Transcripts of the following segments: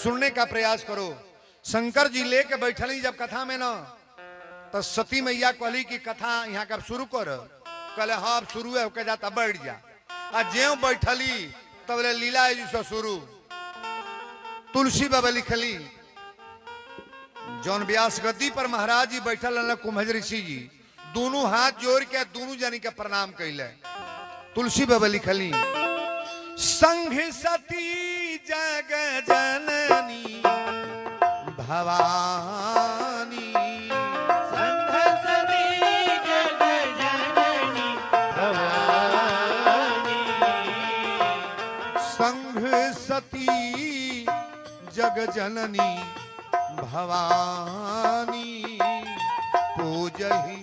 सुनने का प्रयास करो। शंकर जी लेके बैठली जब कथा में ना, तो सती मैया कहली की कथा यहाँ का शुरू कर। कहले हाँ अब शुरू है, होके जाता बैठ जा। आ ज्यों बैठली तब लीला जी शुरू। तुलसी बाबा लिखली, जौन व्यास गद्दी पर महाराज जी बैठल कुंभज ऋषि जी दोनों हाथ जोड़ के दोनों जानी के प्रणाम कैले। तुलसी बाबा लिखली, संघ सती जग जननी भवानी, संघ सती जग जननी भवानी, संघ सती जग जननी भवानी, पूजहि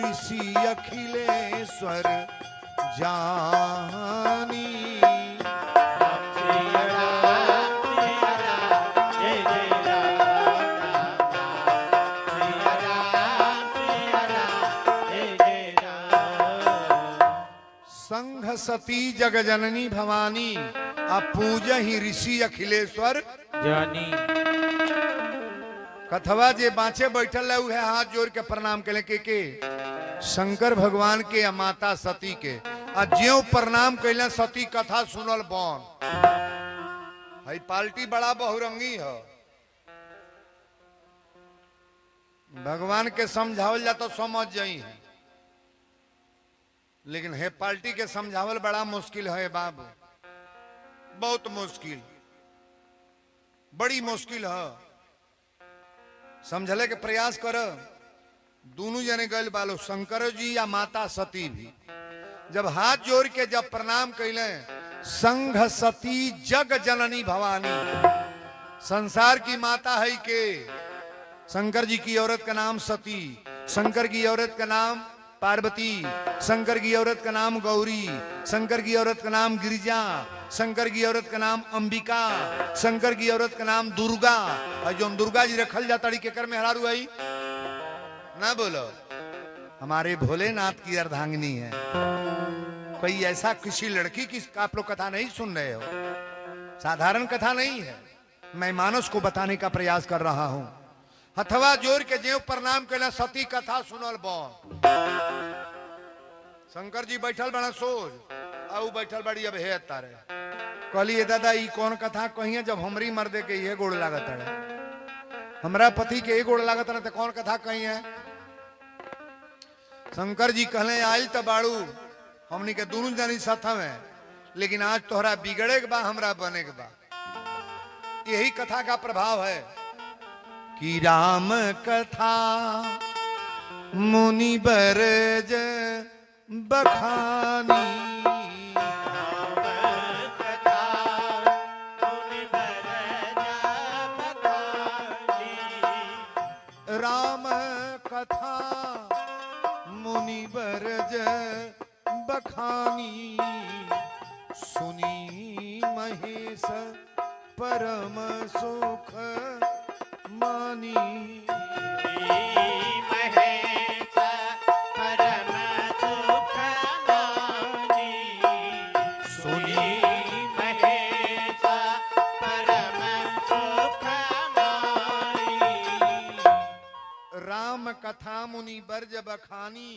ऋषि अखिलेश्वर जानी। संघ सती जग जननी भवानी, आ पूजहि ऋषि अखिलेश्वर जानी। कथवा जे बाँचे बैठल है हाथ जोड़ के प्रणाम के के शंकर भगवान के या माता सती के। आ ज्यों प्रणाम कैले सती कथा सुनल बन। हई पार्टी बड़ा बहुरंगी है, भगवान के समझावल जा तो समझ जाई है, लेकिन हे पार्टी के समझावल बड़ा मुश्किल है बाबू, बहुत मुश्किल, बड़ी मुश्किल है। समझले के प्रयास कर। दोनों जने गए बालो, शंकर जी या माता सती भी जब हाथ जोड़ के जब प्रणाम कैले, संघ सती जग जननी भवानी, संसार की माता है के। शंकर जी की औरत का नाम सती, शंकर की औरत का नाम पार्वती, शंकर की औरत का नाम गौरी, शंकर की औरत का नाम गिरिजा, शंकर की औरत का नाम अंबिका, शंकर की औरत का नाम दुर्गा। और जो दुर्गा जी रखल जाता के कर में हरारू आई ना बोलो, हमारे भोलेनाथ की अर्धांगिनी है। कोई ऐसा किसी लड़की की आप लोग कथा नहीं सुन रहे हो, साधारण कथा नहीं है, मैं मानस को बताने का प्रयास कर रहा हूं। हथवा जोड़ के जेव प्रणाम कैला, सती कथा सुनल बन। शंकर जी बैठल बड़ा सोच, आऊ बैठल बड़ी अब हे तारे। कहली दादा ई कौन कथा कही है, जब हमरी मर्दे के ये गोड़ लागत है, हमरा पति के ये गोड़ लागत है, तो कौन कथा कही है। शंकर जी कहले आयल तो बाड़ू हमनी के दोनों जानी साथ में, लेकिन आज तोहरा बिगड़े के बा हमरा बने के बा। यही कथा का प्रभाव है कि राम कथा मुनि बरज बखानी, राम कथा मुनि बरज बखानी, सुनी महेश परम सुख मानी। महेश परम सुख मानी, सुनी महेश परम सुख मानी। राम कथा मुनि बरज बखानी,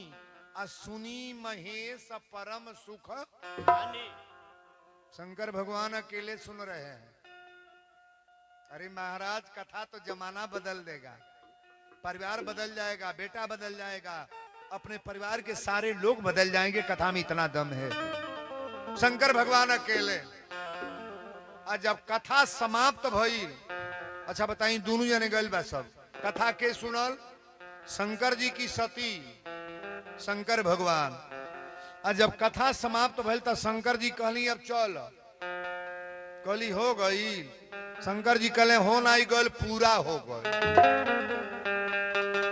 आ सुनी महेश परम सुख मानी। शंकर भगवान अकेले सुन रहे हैं। अरे महाराज कथा तो जमाना बदल देगा, परिवार बदल जाएगा, बेटा बदल जाएगा, अपने परिवार के सारे लोग बदल जाएंगे, कथा में इतना दम है। शंकर भगवान अकेले। आज जब कथा समाप्त भई, अच्छा बताई दोनों जने गल बा सब कथा के सुनल, शंकर जी की सती शंकर भगवान। आज जब कथा समाप्त भइल तो शंकर जी कहली अब चल, कहली हो गई। शंकर जी कहले हो नाई गल, पूरा हो गए।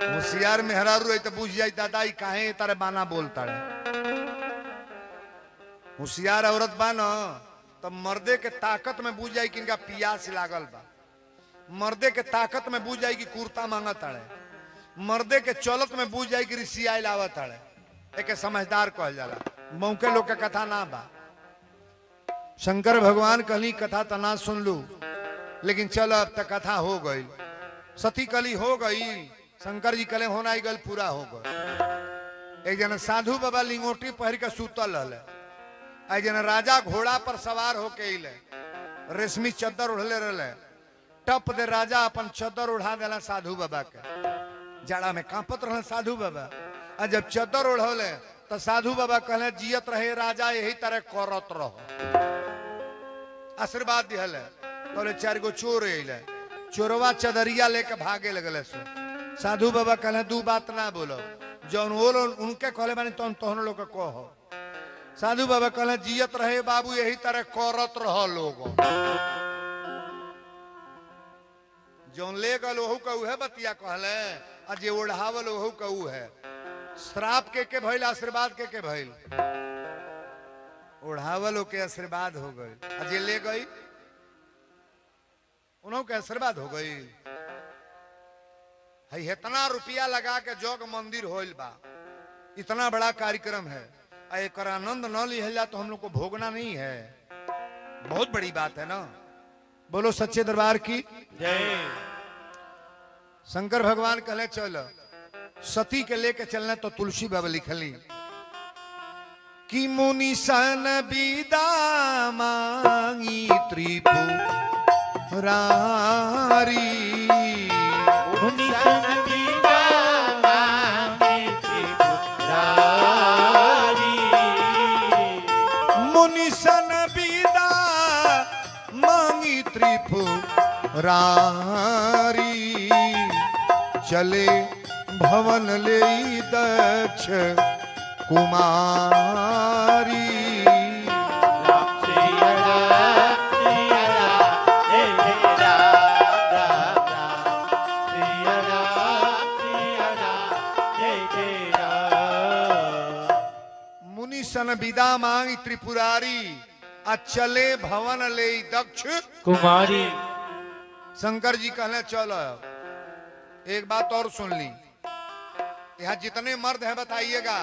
होशियार मेहरारू रही तो बुझ जाई दादा ई काहे तारे बाना बोलता है। होशियार औरत बा न तो मर्दे के ताकत में बुझ जाई कि इनका पियास लागल बा, मर्दे के ताकत में बुझ जाई कि कुर्ता मांगत है, मर्दे के चलत में बुझ जाई कि ऋषि लावत है। एक समझदार कहल जाला, मौके लोग के कथा ना बा। शंकर भगवान कहली कथा तना सुन लू, लेकिन चलो अब तक कथा हो गई, सती कली हो गई, शंकर जी कले होना ही गल पूरा हो गई। एक जना साधु बाबा लिंगोटी पहर के सुतल रहले, एक जना राजा घोड़ा पर सवार होके अइले, रेशमी चद्दर उड़ले रहले, टप दे राजा अपन चद्दर उड़ा देला साधु बाबा के, जाड़ा में कांपत रहले साधु बाबा। आ जब चद्दर उड़ौले तो साधु बाबा कहले जियत रहे राजा यही तरह करत रहो, आशीर्वाद दिहले। बोले 4 गो चोर अइले, चोरवा चदरिया लेके भागे लगले सो। साधु बाबा कहले 2 बात ना बोलो, जौन बोलो उनके कहले माने तोहन लोग के कहो। साधु बाबा कहले जियत रहे बाबू यही तरह करत रहो लोग, जौन ले गल ओहू का उहे बतिया कहले, आ जे ओढ़ावल ओहू का उ है। श्राप के भइल, आशीर्वाद के भइल, ओढ़ावल के आशीर्वाद हो गई, आ जे ले गई उन्हों के आशीर्वाद हो गई। है इतना रुपया लगा के जोग मंदिर होइल बा, इतना बड़ा कार्यक्रम है, एक आनंद न लिहला तो हम लोग को भोगना नहीं है, बहुत बड़ी बात है ना। बोलो सच्चे दरबार की जय। शंकर भगवान कहले चलो सती के लेके चलना, तो तुलसी बाबा लिखली कि मुनि सन विदा मांगी त्रिपुरारी, मुनि सन विदा मांगी त्रिपुरारी, मुनि सन विदा मांगी त्रिपुरारी, चले भवन ले दक्ष कुमारी। मुनि सन विदा मांगी त्रिपुरारी, चले भवन ले दक्ष कुमारी। शंकर जी कहले चलो। एक बात और सुन ली, यहाँ जितने मर्द हैं बताइएगा,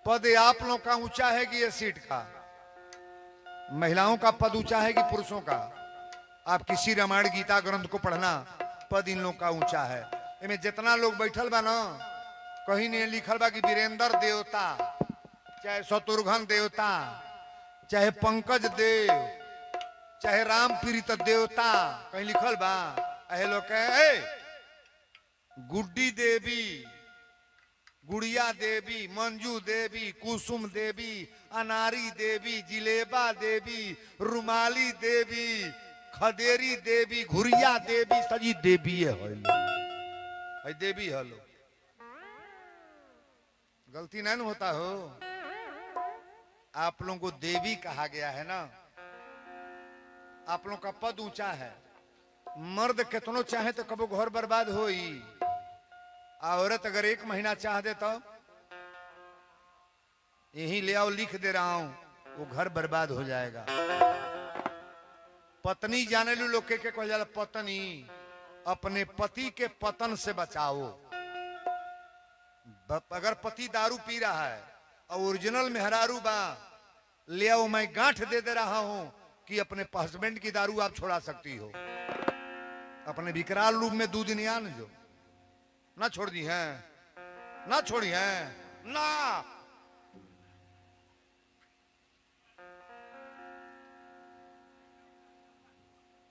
पद आप लोग का ऊंचा है कि ये सीट का? महिलाओं का पद ऊंचा है कि पुरुषों का? आप किसी रामायण गीता ग्रंथ को पढ़ना, पद इन लोग का ऊंचा है। इनमें जितना लोग बैठल बा ना, कहीं नहीं लिखल बा कि वीरेंद्र देवता, चाहे शत्रुघ्न देवता, चाहे पंकज देव, चाहे राम पीड़ित देवता, कहीं लिखल बा? अहे लोग गुड्डी देवी, गुड़िया देवी, मंजू देवी, कुसुम देवी, अनारी देवी, जिलेबा देवी, रुमाली देवी, खदेरी देवी, घुरिया देवी, सजी देवी है देवी हलो। गलती नहीं होता हो, आप लोगों को देवी कहा गया है ना, आप लोगों का पद ऊंचा है। मर्द कितनो चाहे तो कबो घर बर्बाद हो ही, औरत अगर 1 महीना चाह दे तो यही ले आओ, लिख दे रहा हूं, वो घर बर्बाद हो जाएगा। पत्नी जाने लो लोग के कह जाला, पत्नी अपने पति के पतन से बचाओ। अगर पति दारू पी रहा है और ओरिजिनल मेहरारू बा, ले आओ, मैं गांठ दे रहा हूं कि अपने हस्बैंड की दारू आप छोड़ा सकती हो। अपने विकराल रूप में 2 दिन यान जो ना छोड़ दी है, ना छोड़ी है ना।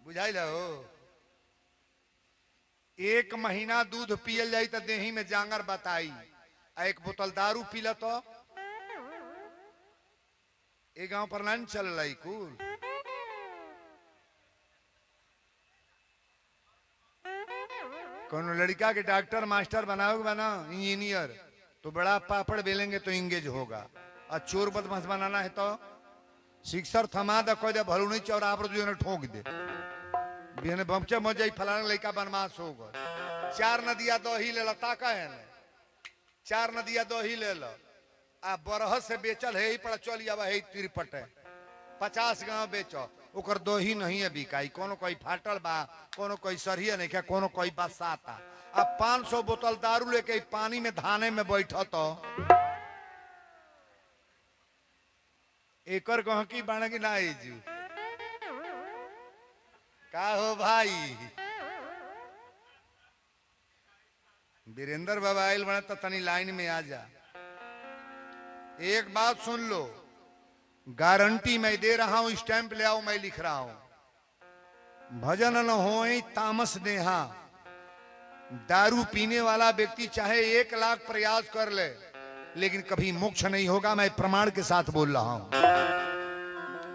बुझाई लो, 1 महीना दूध पियल जाई तो देही में जांगर बताई, 1 बोतल दारू पीला तो एक गांव पर नहीं चल रही कुल। कौन लड़का के डॉक्टर मास्टर बनाओगे बना इंजीनियर, तो बड़ा पापड़ बेलेंगे तो इंगेज होगा, और चोर बदमाश बनाना है तो शिक्षर थमा दे, कोई दे भलू नहीं चौरा आप जो ने ठोक दे, बिहने बमचे मजाई फलाना लड़का बनमास होगा। 4 नदिया दही ले लो, ताका है ने 4 नदिया दही ले लो, आ बरह से बेचल है ही पड़ा, चल आवा है तिरपट है, 50 गांव बेचो, ओकर दही नहीं है बिकाई, कोनो कोई फाटल बा, कोनो कोई सरिया नहीं क्या, कोनो कोई बसाता। अब 500 बोतल दारू लेके पानी में धाने में बैठो तो एकर गहकी बाण की ना जू का हो भाई वीरेंद्र बाबा आयल बना तो तनी लाइन में आ जा। एक बात सुन लो, गारंटी मैं दे रहा हूं, स्टैंप ले आओ, मैं लिख रहा हूं। भजन न होए तामस नेहा। दारू पीने वाला व्यक्ति चाहे 1 लाख प्रयास कर ले, लेकिन कभी मोक्ष नहीं होगा। मैं प्रमाण के साथ बोल रहा हूं।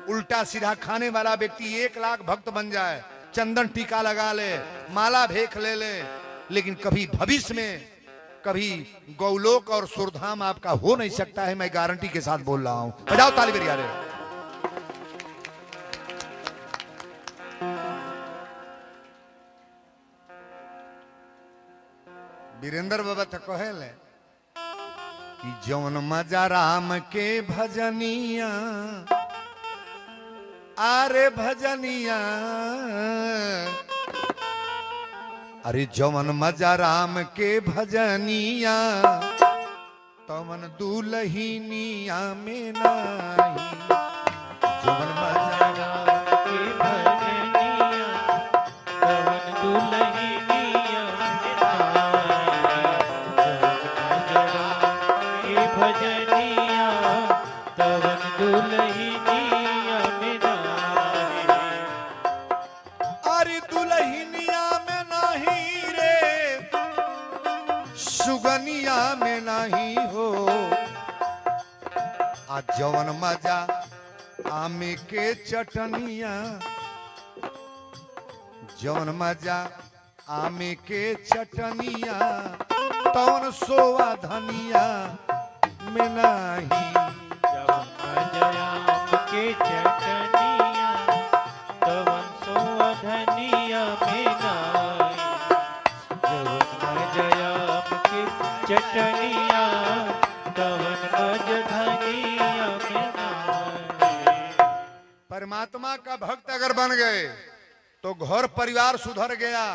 उल्टा सीधा खाने वाला व्यक्ति 1 लाख भक्त बन जाए, चंदन टीका लगा ले, माला भेख ले ले, लेकिन कभी भविष्य में कभी गौलोक और सुरधाम आपका हो नहीं सकता है। मैं गारंटी के साथ बोल रहा हूं। बजाओ ताली बरिया रे। वीरेंद्र बाबा तो कहेले कि जौन मजा राम के भजनिया, आरे भजनिया, अरे जौन मजा राम के भजनिया, तमन दुलहिनिया में नाही। जौन मजा राम के भजनिया तवन दुलहिनिया में नाई। जवन राम के भजनिया तवन दुलहिनिया में नाई। अरे दुलहिनिया में नहीं रे, सुगनिया में नहीं हो। आ जवन मजा आमे के चटनिया, जवन मजा आमे के चटनिया, तवन सोवा धनिया में नहीं। जवन के चटनिया तवन सोधनिया में नाई। जवन जयाम के चटनिया तवन धनिया में नाई। परमात्मा का भक्त अगर बन गए तो घर परिवार सुधर गया,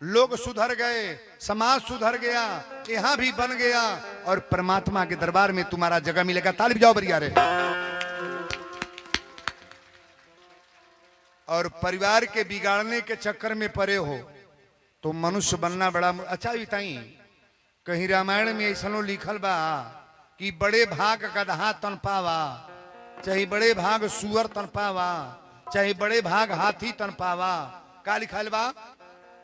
लोग सुधर गए, समाज सुधर गया, यहाँ भी बन गया, और परमात्मा के दरबार में तुम्हारा जगह मिलेगा। ताली बजाओ बरिया रे। और परिवार के बिगाड़ने के चक्कर में पड़े हो तो मनुष्य बनना बड़ा अच्छा। बताई कहीं रामायण में ऐसा लिखल बा कि बड़े भाग गदहा तन पावा, चाहे बड़े भाग सुअर तन पावा, चाहे बड़े भाग हाथी तन पावा। का लिखल बा?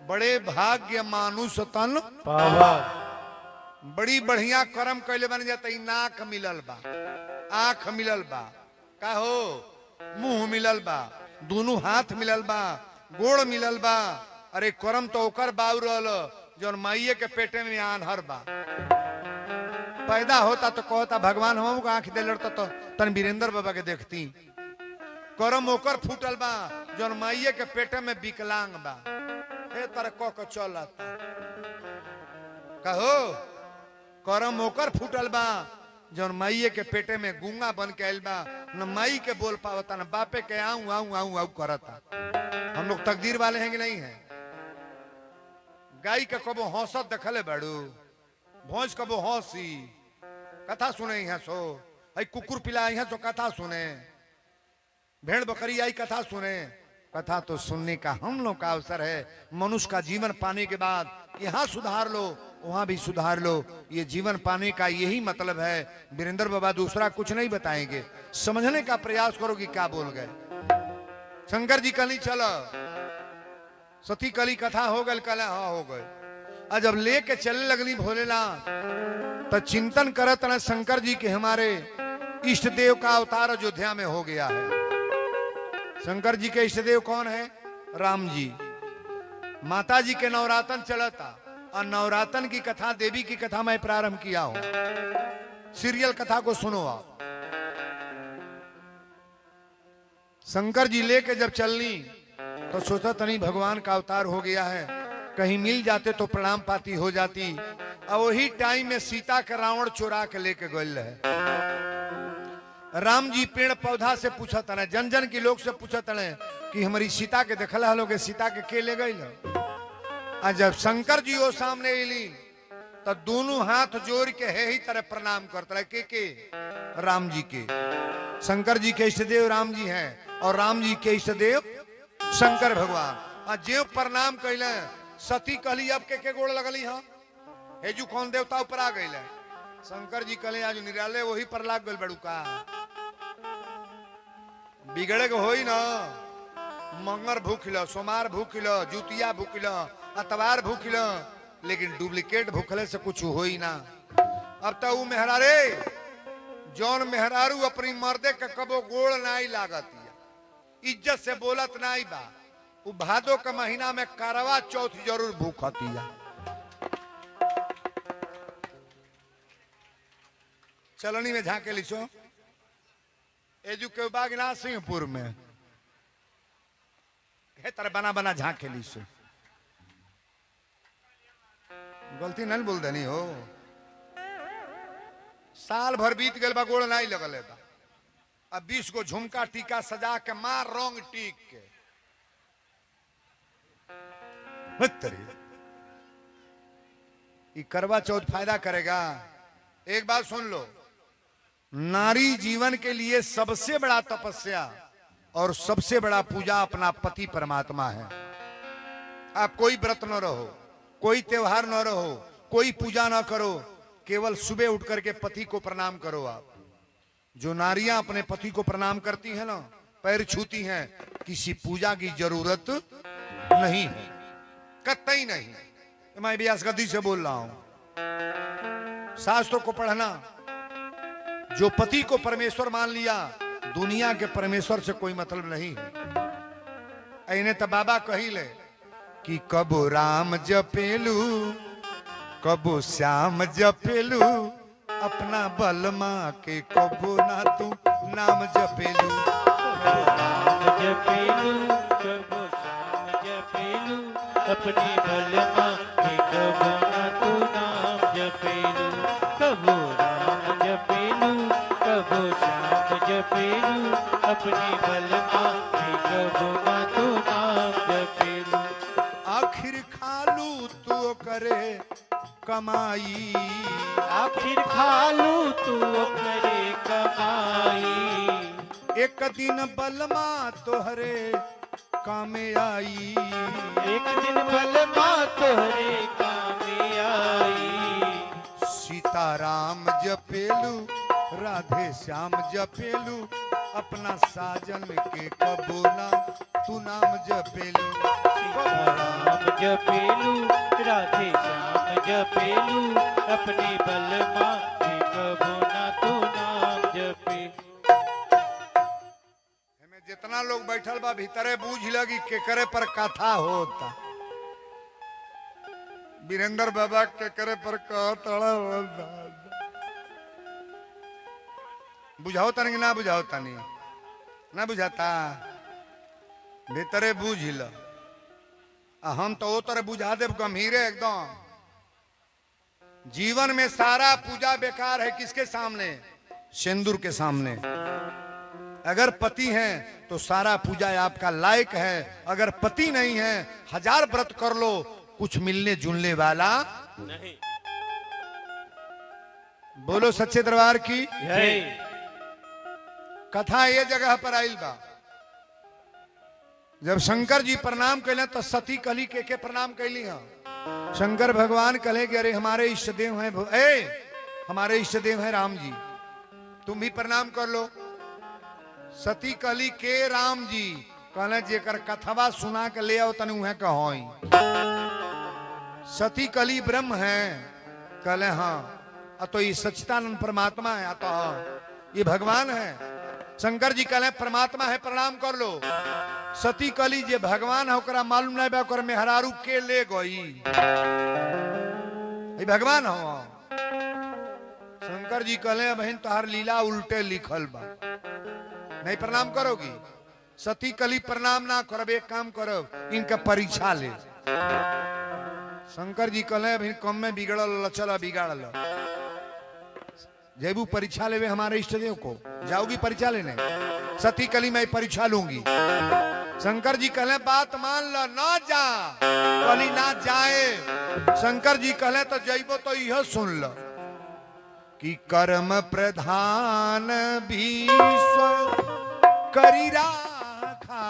बड़े भाग्य मानुष तन पावा। बड़ी बढ़िया कर्म कैले बन जाता। नाक मिलल बा, आंख मिलल बा, का हो मुंह मिलल बा, दोनों हाथ मिलल बा, गोड़ मिलल बा। अरे कर्म तो ओकर बाउरल जौन माइये के पेटे में आन्हर बा। पैदा होता तो कहता भगवान हम आंख दे लड़ता तो तन वीरेंद्र बाबा के देखती। कर्म ओकर फूटल बा जौन माइये के पेटे में विकलांग बा। हे तरह कह चलता कहो कर्म ओकर फूटल बा जौन माइये के पेटे में गूंगा बन के आयल बा। न माई के बोल पावता न बापे के आऊं आऊं आऊं आऊं करता। हम लोग तकदीर वाले हैं कि नहीं है? गाय के कबो हौसत देखले बाड़ू, भैंस कबो हौसी, कथा सुने यहाँ सो। आई कुकुर पिला यहाँ सो कथा सुने, भेड़ बकरी आई कथा सुने। कथा तो सुनने का हम लोग का अवसर है। मनुष्य का जीवन पाने के बाद यहाँ सुधार लो, वहां भी सुधार लो। ये जीवन पाने का यही मतलब है। वीरेंद्र बाबा दूसरा कुछ नहीं बताएंगे। समझने का प्रयास करो कि क्या बोल गए। शंकर जी कली चलो, सती कली कथा हो गई, कल हाँ हो गए। और जब लेके चलने लगनी भोलेनाथ तो चिंतन करत न शंकर जी के हमारे इष्ट देव का अवतार अयोध्या में हो गया है। शंकर जी के इष्ट देव कौन है? राम जी। माता जी के नवरातन चलता और नवरातन की कथा, देवी की कथा मैं प्रारंभ किया हूं। सीरियल कथा को सुनो आप। शंकर जी लेके जब चलनी तो सोचा तनी भगवान का अवतार हो गया है, कहीं मिल जाते तो प्रणाम पाती हो जाती। और वही टाइम में सीता के रावण चुरा के लेके गए है। राम जी पेड़ पौधा से पूछा तने, जन जन की लोग से पूछा तने कि हमारी सीता के देखला हलोगे, सीता के ले गई। और जब शंकर जी वो सामने अली तो दोनों हाथ जोड़ के है ही तरह प्रणाम करता है। के राम जी के। शंकर जी के इष्ट देव राम जी हैं और राम जी के इष्ट देव शंकर भगवान आ जे प्रणाम कैले सती कहली अब के गोड़ लगली हाँ हेजू कौन देवता ऊपर आ गई। शंकर जी कहले आज निराले वही पर लाग गल बड़ू का बिगड़े के होई ना मंगर भूख लो सोमार भूख लो जुतिया भूख लो अतवार भूख लो लेकिन डुप्लीकेट भूखले से कुछ होई ना। अब तो वो मेहरारे जौन मेहरारू अपनी मर्दे के कबो गोड़ नाई लागत इज्जत से बोलत नाई बा वो भादो का महीना में करवा चौथ जरूर भूखती है। चलनी में झांके लिसो एजू के बागना सिंहपुर में है तर बना बना झांके लिसो गलती नहीं बोल देनी हो। साल भर बीत गए बा गोड़ नहीं लगल बा अब 20 को झुमका टीका सजा के मार रंग टीक के करवा चौथ फायदा करेगा। एक बात सुन लो नारी जीवन के लिए सबसे बड़ा तपस्या और सबसे बड़ा पूजा अपना पति परमात्मा है। आप कोई व्रत न रहो कोई त्योहार न रहो कोई पूजा न करो केवल सुबह उठ करके पति को प्रणाम करो। आप जो नारियां अपने पति को प्रणाम करती हैं ना पैर छूती हैं किसी पूजा की जरूरत नहीं है कतई नहीं। मैं व्यास गद्दी से बोल रहा हूं शास्त्रों को पढ़ना जो पति को परमेश्वर मान लिया दुनिया के परमेश्वर से कोई मतलब नहीं है। इन्हें तो बाबा कही ले कि कबो राम जपेलू कबो श्याम जपेलू अपना बलमा के कबो ना तू नाम जपेलू। राम जपेलू कबो श्याम जपेलू अपनी बलमा के कबो ना तू नाम जपेलू। कबो राम जपेलू कबो श्याम जपेलू अपनी बलमा के कबो ना तू नाम जपेलू। आखिर खालू तू करे कमाई आखिर खालू तू करे कमाई एक दिन बलमा तोहरे कामे आई एक दिन बलमा तोहरे कामे आई। सीताराम जपेलू राधे श्याम जपेलू अपना साजन के कबो ना तू नाम जपेलू। राम जपेलू राधे श्याम जपेलू अपनी बलमा के कबो ना तू नाम जपेलू। हमें जितना लोग बैठल बा भीतरे बूझ लगी के करे पर कथा होता वीरेंद्र बाबा के करे पर कहता बुझाओ तनी ना बुझाओ तनी ना बुझाता भीतरे बूझ ल हम तो वो तरह बुझा देव गंभीर एकदम। जीवन में सारा पूजा बेकार है किसके सामने सिंदूर के सामने। अगर पति हैं तो सारा पूजा आपका लायक है अगर पति नहीं है 1000 व्रत कर लो कुछ मिलने जुलने वाला नहीं। बोलो सच्चे दरबार की जय। कथा ये जगह पर आइल बा जब शंकर जी प्रणाम कैले तो सती कली के प्रणाम कैली हाँ। शंकर भगवान कहे कि अरे हमारे इष्ट देव हैं हमारे इष्ट देव हैं राम जी तुम भी प्रणाम कर लो। सती कली के राम जी कहले जेकर कथवा सुना के ले आओ तने उहे कहोई। सती कली ब्रह्म है कहले हाँ तो ये सच्चिदानंद परमात्मा है तो हाँ ये भगवान है। शंकर जी कहले परमात्मा है प्रणाम कर लो। सती कली जे भगवान है ओकरा मालूम नहीं बा ओकर मेहरारू के ले गई ये भगवान हो। शंकर जी कहले बहन तोहार लीला उल्टे लिखल बा नहीं प्रणाम करोगी। सती कली प्रणाम ना करब एक काम करब इनका परीक्षा ले। शंकर जी कहले बहन कम में बिगड़ल चला बिगाड़ल जेबू परीक्षा लेवे हमारे इष्ट देव को जाओगी परीक्षा लेने। सती कली मैं परीक्षा लूंगी। शंकर जी कहले बात मान लो ना जा कली ना जाए। शंकर जी कहले तो जइबो तो यह सुन लो कि कर्म प्रधान भीष्म करी राखा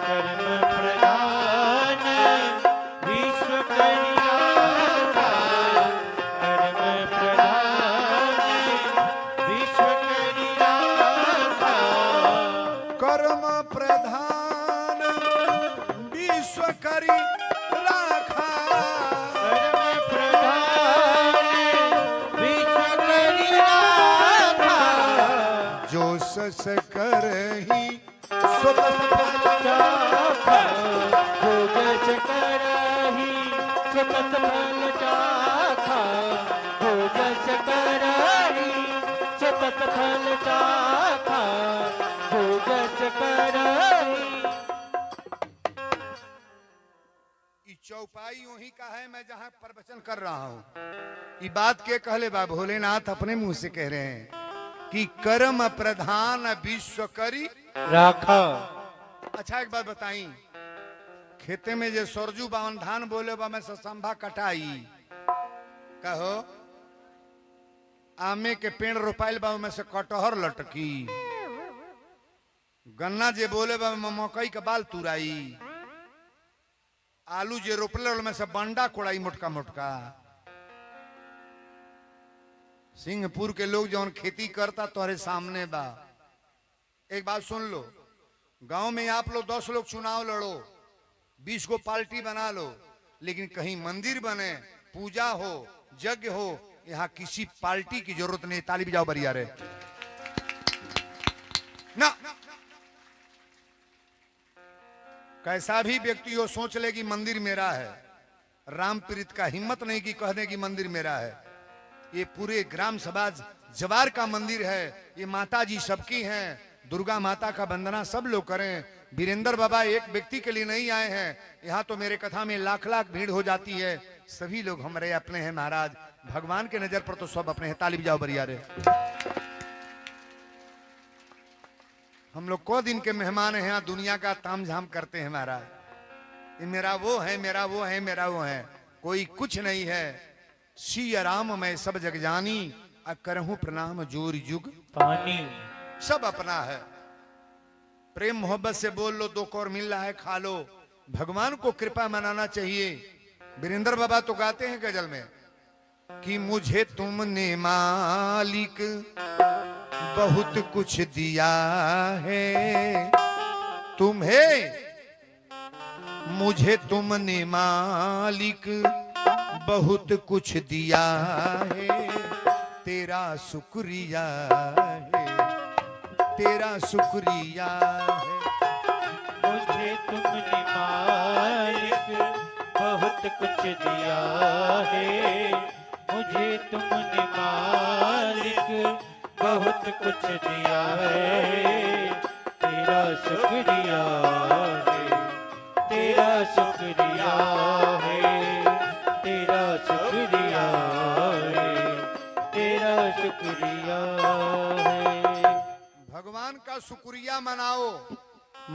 कर्म विश्व करी राखा कर्म प्रधान विश्व करी राखा जो सस करही सो तस फल चाखा जो जस करही सो तस फल चाखा जो जस करही सो तस फल चाखा जो जस करही। ई चौपाई वही का है मैं जहां प्रवचन कर रहा हूं। ये बात के कहले बा भोलेनाथ अपने मुंह से कह रहे हैं कि कर्म प्रधान विश्व करी राखा। अच्छा एक बात बताई, खेते में जे सरजू बावन धान बोले बा में से संभा कटाई कहो, आमे के पेड़ रोपाइल बा में से कटहर लटकी, गन्ना जे बोले बा में मकई के बाल तुराई, आलू जे रोपले में से बंडा कोड़ाई मोटका मोटका। सिंहपुर के लोग जौन खेती करता तोहरे सामने बा। एक बात सुन लो, गांव में आप लोग 10 लोग चुनाव लड़ो, 20 को पार्टी बना लो, लेकिन कहीं मंदिर बने, पूजा हो, यज्ञ हो, यहाँ किसी पार्टी की जरूरत नहीं। ताली बजाओ बढ़िया रे ना। कैसा भी व्यक्ति हो सोच ले कि मंदिर मेरा है, रामप्रीत का हिम्मत नहीं कि कहने की मंदिर मेरा है। ये पूरे ग्राम समाज जवार का मंदिर है, ये माता जी सबकी हैं, दुर्गा माता का वंदना सब लोग करें। वीरेंद्र बाबा एक व्यक्ति के लिए नहीं आए हैं, यहाँ तो मेरे कथा में लाख लाख भीड़ हो जाती है। सभी लोग हमारे अपने हैं महाराज, भगवान के नजर पर तो सब अपने हैं। ताली बजाओ बढ़िया रे। हम लोग को दिन के मेहमान हैं, यहाँ दुनिया का ताम झाम करते हैं महाराज। ये मेरा वो है, मेरा वो है, मेरा वो है, कोई कुछ नहीं है। सिया राम मैं सब जग जानी, करहूं प्रणाम जोर जुग पानी। सब अपना है। प्रेम मोहब्बत से बोल लो, 2 कौर मिल रहा है खा लो। भगवान को कृपा मनाना चाहिए। वीरेंद्र बाबा तो गाते हैं गजल में कि मुझे तुमने मालिक बहुत कुछ दिया है, तुम्हें मुझे तुमने मालिक बहुत कुछ दिया है, तेरा शुक्रिया है, तेरा शुक्रिया है। मुझे तुमने मालिक बहुत कुछ दिया है, मुझे तुमने मालिक बहुत कुछ दिया है, तेरा शुक्रिया है, तेरा शुक्रिया है, तेरा शुक्रिया है, तेरा शुक्रिया है। भगवान का शुक्रिया मनाओ।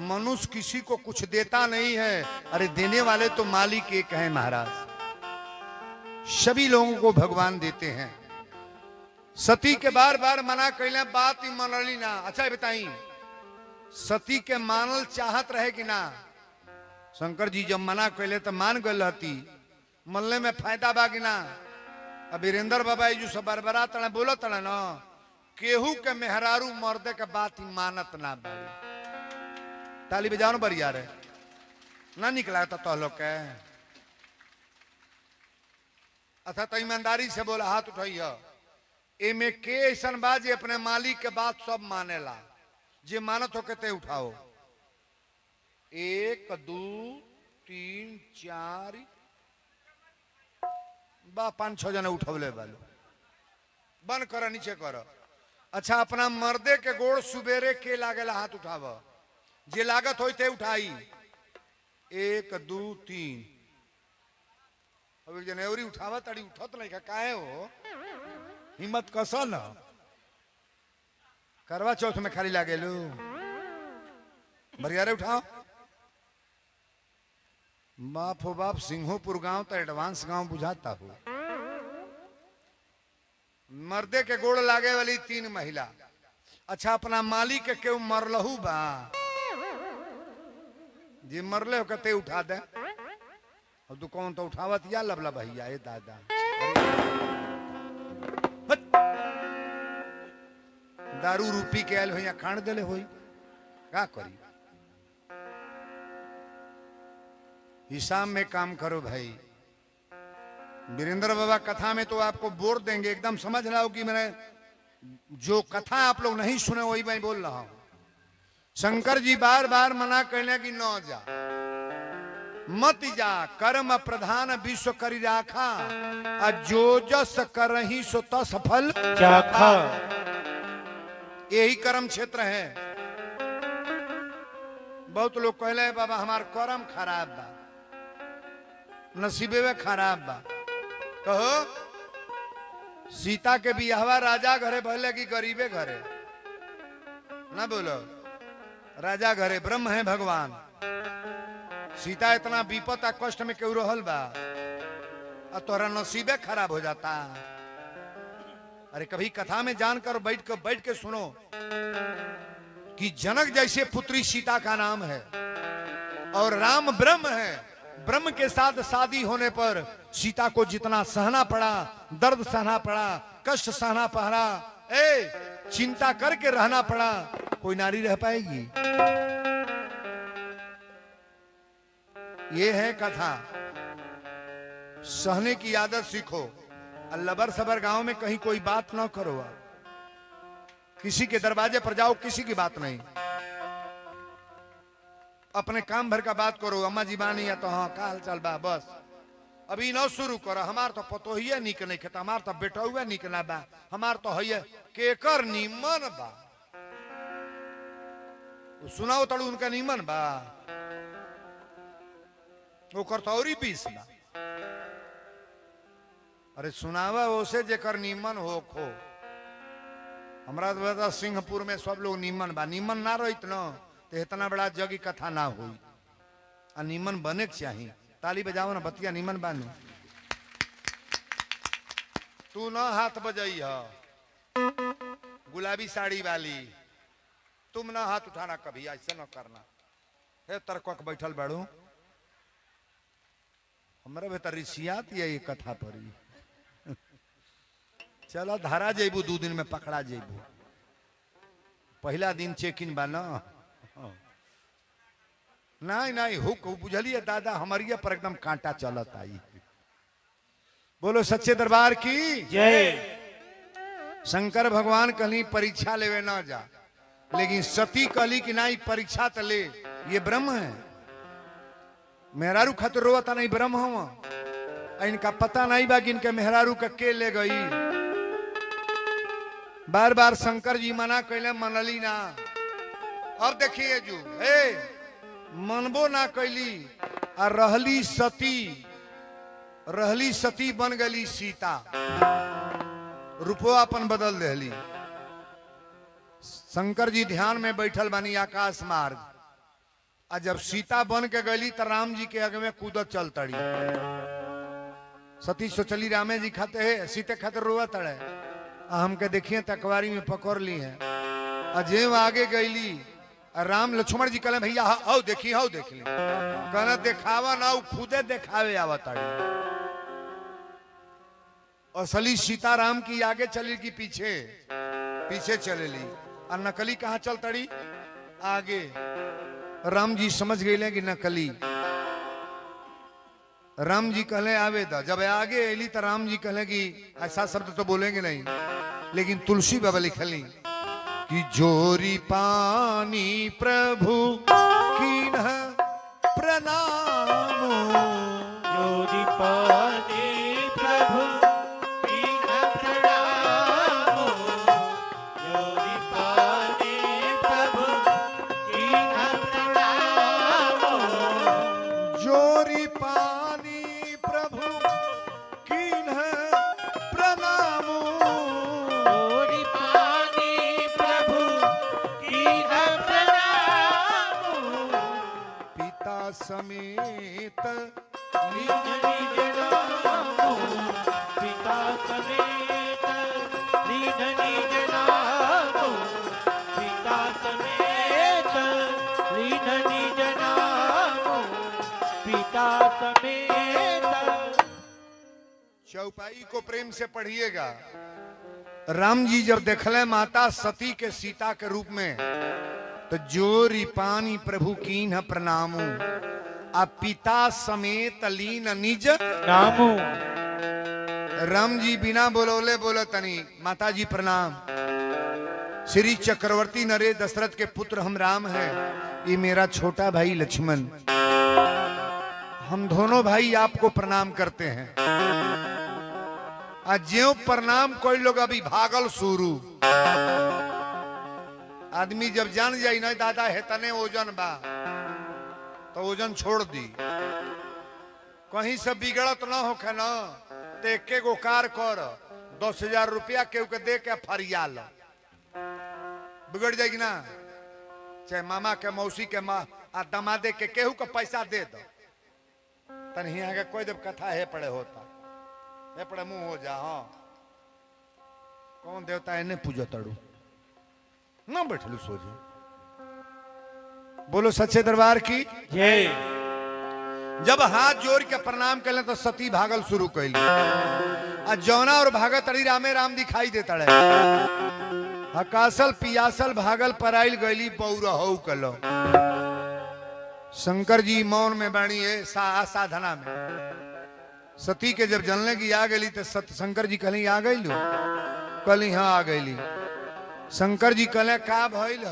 मनुष्य किसी को कुछ देता नहीं है, अरे देने वाले तो मालिक एक है महाराज। सभी लोगों को भगवान देते हैं। सती के बार बार मना कैले, बात ही मनली ना। अच्छा बताई, सती के मानल चाहत रहे कि ना? शंकर जी जब मना कैले तो मान गल रहती, मल्ले में फायदा बा कि ना? अब वीरेंद्र बाबा जो सब बरबरा तड़े बोलो तड़े ना, केहू के मेहरारू मर्दे के बात ही मानत ना बाड़ी। ताली बजाओ बढ़िया रे ना, निकला तो लोग के। अच्छा तो ईमानदारी से बोला, हाथ उठाइए। एमे के ऐसन बा जे अपने मालिक के बात सब मानेला, जे मानत हो के उठाओ। 1 2 3 4 बा 5 6 जने उठौले बालो। बंद कर, नीचे कर। अच्छा अपना मर्दे के गोड़ सुबेरे के लागेला, हाथ उठाव। जे लागत होते उठाई। 1 2 3। अब एक जनवरी उठावा ताड़ी उठत नहीं काहे हो? हिम्मत कसा न। करवा चौथ में खाली लागे लो, बढ़िया रे उठाओ। बाप हो बाप, सिंहोपुर गांव तो एडवांस गांव बुझाता हो। मर्दे के गोड़ लागे वाली 3 महिला। अच्छा अपना मालिक के क्यों मरलहू बा? जे मरले हो कते उठा दे। अब तू कौन तो उठावत या लबला भैया ए दादा। दारू रूपी के आयल भैया खाण देले होई का करी। हिसाब में काम करो भाई। वीरेंद्र बाबा कथा में तो आपको बोर देंगे, एकदम समझ रहा हो कि मैंने जो कथा आप लोग नहीं सुने वही मैं बोल रहा हूं। शंकर जी बार बार मना करने की न जा, मत जा, कर्म प्रधान विश्व करी राखा, जो जस करही सो तस फल चाखा। यही कर्म क्षेत्र है। बहुत लोग कहले बाबा हमार कर्म खराब बा, नसीबे में खराब बा। कहो सीता के बियाहवा राजा घरे भले की गरीबे घरे ना बोलो, राजा घरे ब्रह्म है भगवान। सीता इतना विपत आ कष्ट में क्यों रहल बा, और तोरा नसीबे खराब हो जाता। अरे कभी कथा में जानकर बैठ के सुनो कि जनक जैसे पुत्री सीता का नाम है और राम ब्रह्म है। ब्रह्म के साथ शादी होने पर सीता को जितना सहना पड़ा, दर्द सहना पड़ा, कष्ट सहना पड़ा, चिंता करके रहना पड़ा, कोई नारी रह पाएगी? ये है कथा। सहने की आदत सीखो। लबर सबर गांव में कहीं कोई बात ना करो, किसी के दरवाजे पर जाओ, किसी की बात नहीं, अपने काम भर का बात करो। अम्मा जी बानी या तो हाँ का हाल चाल बा, बस अभी न शुरू करो। हमार तो पतोहिया निक नहीं खेता, हमार तो बेटा हुआ निक ना बा, हमार तो है केकर नीमन बा। सुनाओ तड़ू उनका नीमन बा, वो करतौरी पीस बा। अरे सुनावा ओसे जेकर नीमन हो खो। हमरा तो सिंहपुर में सब लोग नीमन बा, नीमन ना रहित न तो इतना बड़ा जग की कथा ना हुई। आ नीमन बने के चाहिए। ताली बजाओ ना, बतिया नीमन बानू। तू ना हाथ बजाई है गुलाबी साड़ी वाली, तुम ना हाथ उठाना कभी, ऐसा ना करना। हे तरक बैठल बाड़ू, हमारा बेहतर रिसियात ये कथा पर। चलो धारा जेबू, 2 दिन में पकड़ा जेबू। पहला दिन चेक इन बा ना, नहीं नहीं हुक बुझलिए दादा, हमारी पर एकदम कांटा चलत आई। बोलो सच्चे दरबार की जय। शंकर भगवान कहली परीक्षा लेवे ना जा, लेकिन सती कहली कि नहीं परीक्षा तो ले, ये ब्रह्म है। मेहरारू खातिर रोता नहीं, ब्रह्म हो। इनका पता नहीं बा कि इनके मेहरारू का के ले गई। बार बार शंकर जी मना कैले, मनली ना। अब देखिए जो मनबो ना कैली, और रहली सती बन गई सीता। रूपो अपन बदल देली। शंकर जी ध्यान में बैठल बानी आकाश मार्ग, और जब सीता बन के गली तो राम जी के आगे में कूदत चल तड़ी। सती सोचली रामे जी खाते है, सीते खाते रोआ तड़े, हमके देखिए तकवारी में पकड़ ली है। अजेव आगे गईली, राम लक्ष्मण जी कहले भैया आओ देखी, आओ देख ली। कहना देखावा ना, खुदे देखावे आवताड़ी। असली सीता राम की आगे चली की पीछे पीछे चलेली, और नकली कहाँ चल तड़ी? आगे। राम जी समझ गए कि नकली। राम जी कहले आवेदा। जब आगे अली तो राम जी कहले कि ऐसा शब्द तो बोलेंगे नहीं, लेकिन तुलसी बाबा लिखली कि जोरी पानी प्रभु कीन्ह प्रणाम, जोरी पानी प्रभु कीन्ह प्रणाम, जोरी पानी प्रभु कीन्ह प्रणाम, जोरी पानी प्रभु कीन्ह प्रणाम, जोरी पानी प्रभु कीन्ह प्रणाम, पिता समेत निज निज नाम, पिता समेत निज निज नाम, पिता समेत निज निज नाम, पिता समेत। चौपाई को प्रेम से पढ़िएगा। राम जी जब देखले माता सती के सीता के रूप में, तो जोरी पानी प्रभु कीन्ह प्रणामू, आ पिता समेत लीन निज नामू राम जी बिना बोलोले बोलो तनी माता जी प्रणाम। श्री चक्रवर्ती नरेश दशरथ के पुत्र हम राम हैं, ये मेरा छोटा भाई लक्ष्मण, हम दोनों भाई आपको प्रणाम करते हैं। आज ज्यों प्रणाम कोई लोग अभी भागल शुरू। आदमी जब जान जाई ना दादा है तने ओजन बा तो ओजन छोड़ दी, कहीं से बिगड़त ना होखे ना तो एके गो कार कर 10,000 रुपया केहू के दे के फरिया लो, बिगड़ जाएगी ना। चाहे मामा के मौसी के माँ आ दमादे के केहू के पैसा दे दो तन हिया के कोई जब कथा है पड़े होता है पड़े मुंह हो जा। हाँ कौन देवता इन्हें पूजो तड़ू ना बैठलू सोझे। बोलो सच्चे दरबार की जय। जब हाथ जोड़ के प्रणाम कर तो सती भागल शुरू कैली। आ जौना और भागत अड़ी रामे राम दिखाई देता रहे। हकासल पियासल भागल पराइल गईली बौरहू कलो। शंकर जी मौन में बाणी है साधना में। सती के जब जनले की आ गई तो शंकर जी कहली आ गई लो, कहली हाँ आ गईली। शंकर जी कहले का भइल ह?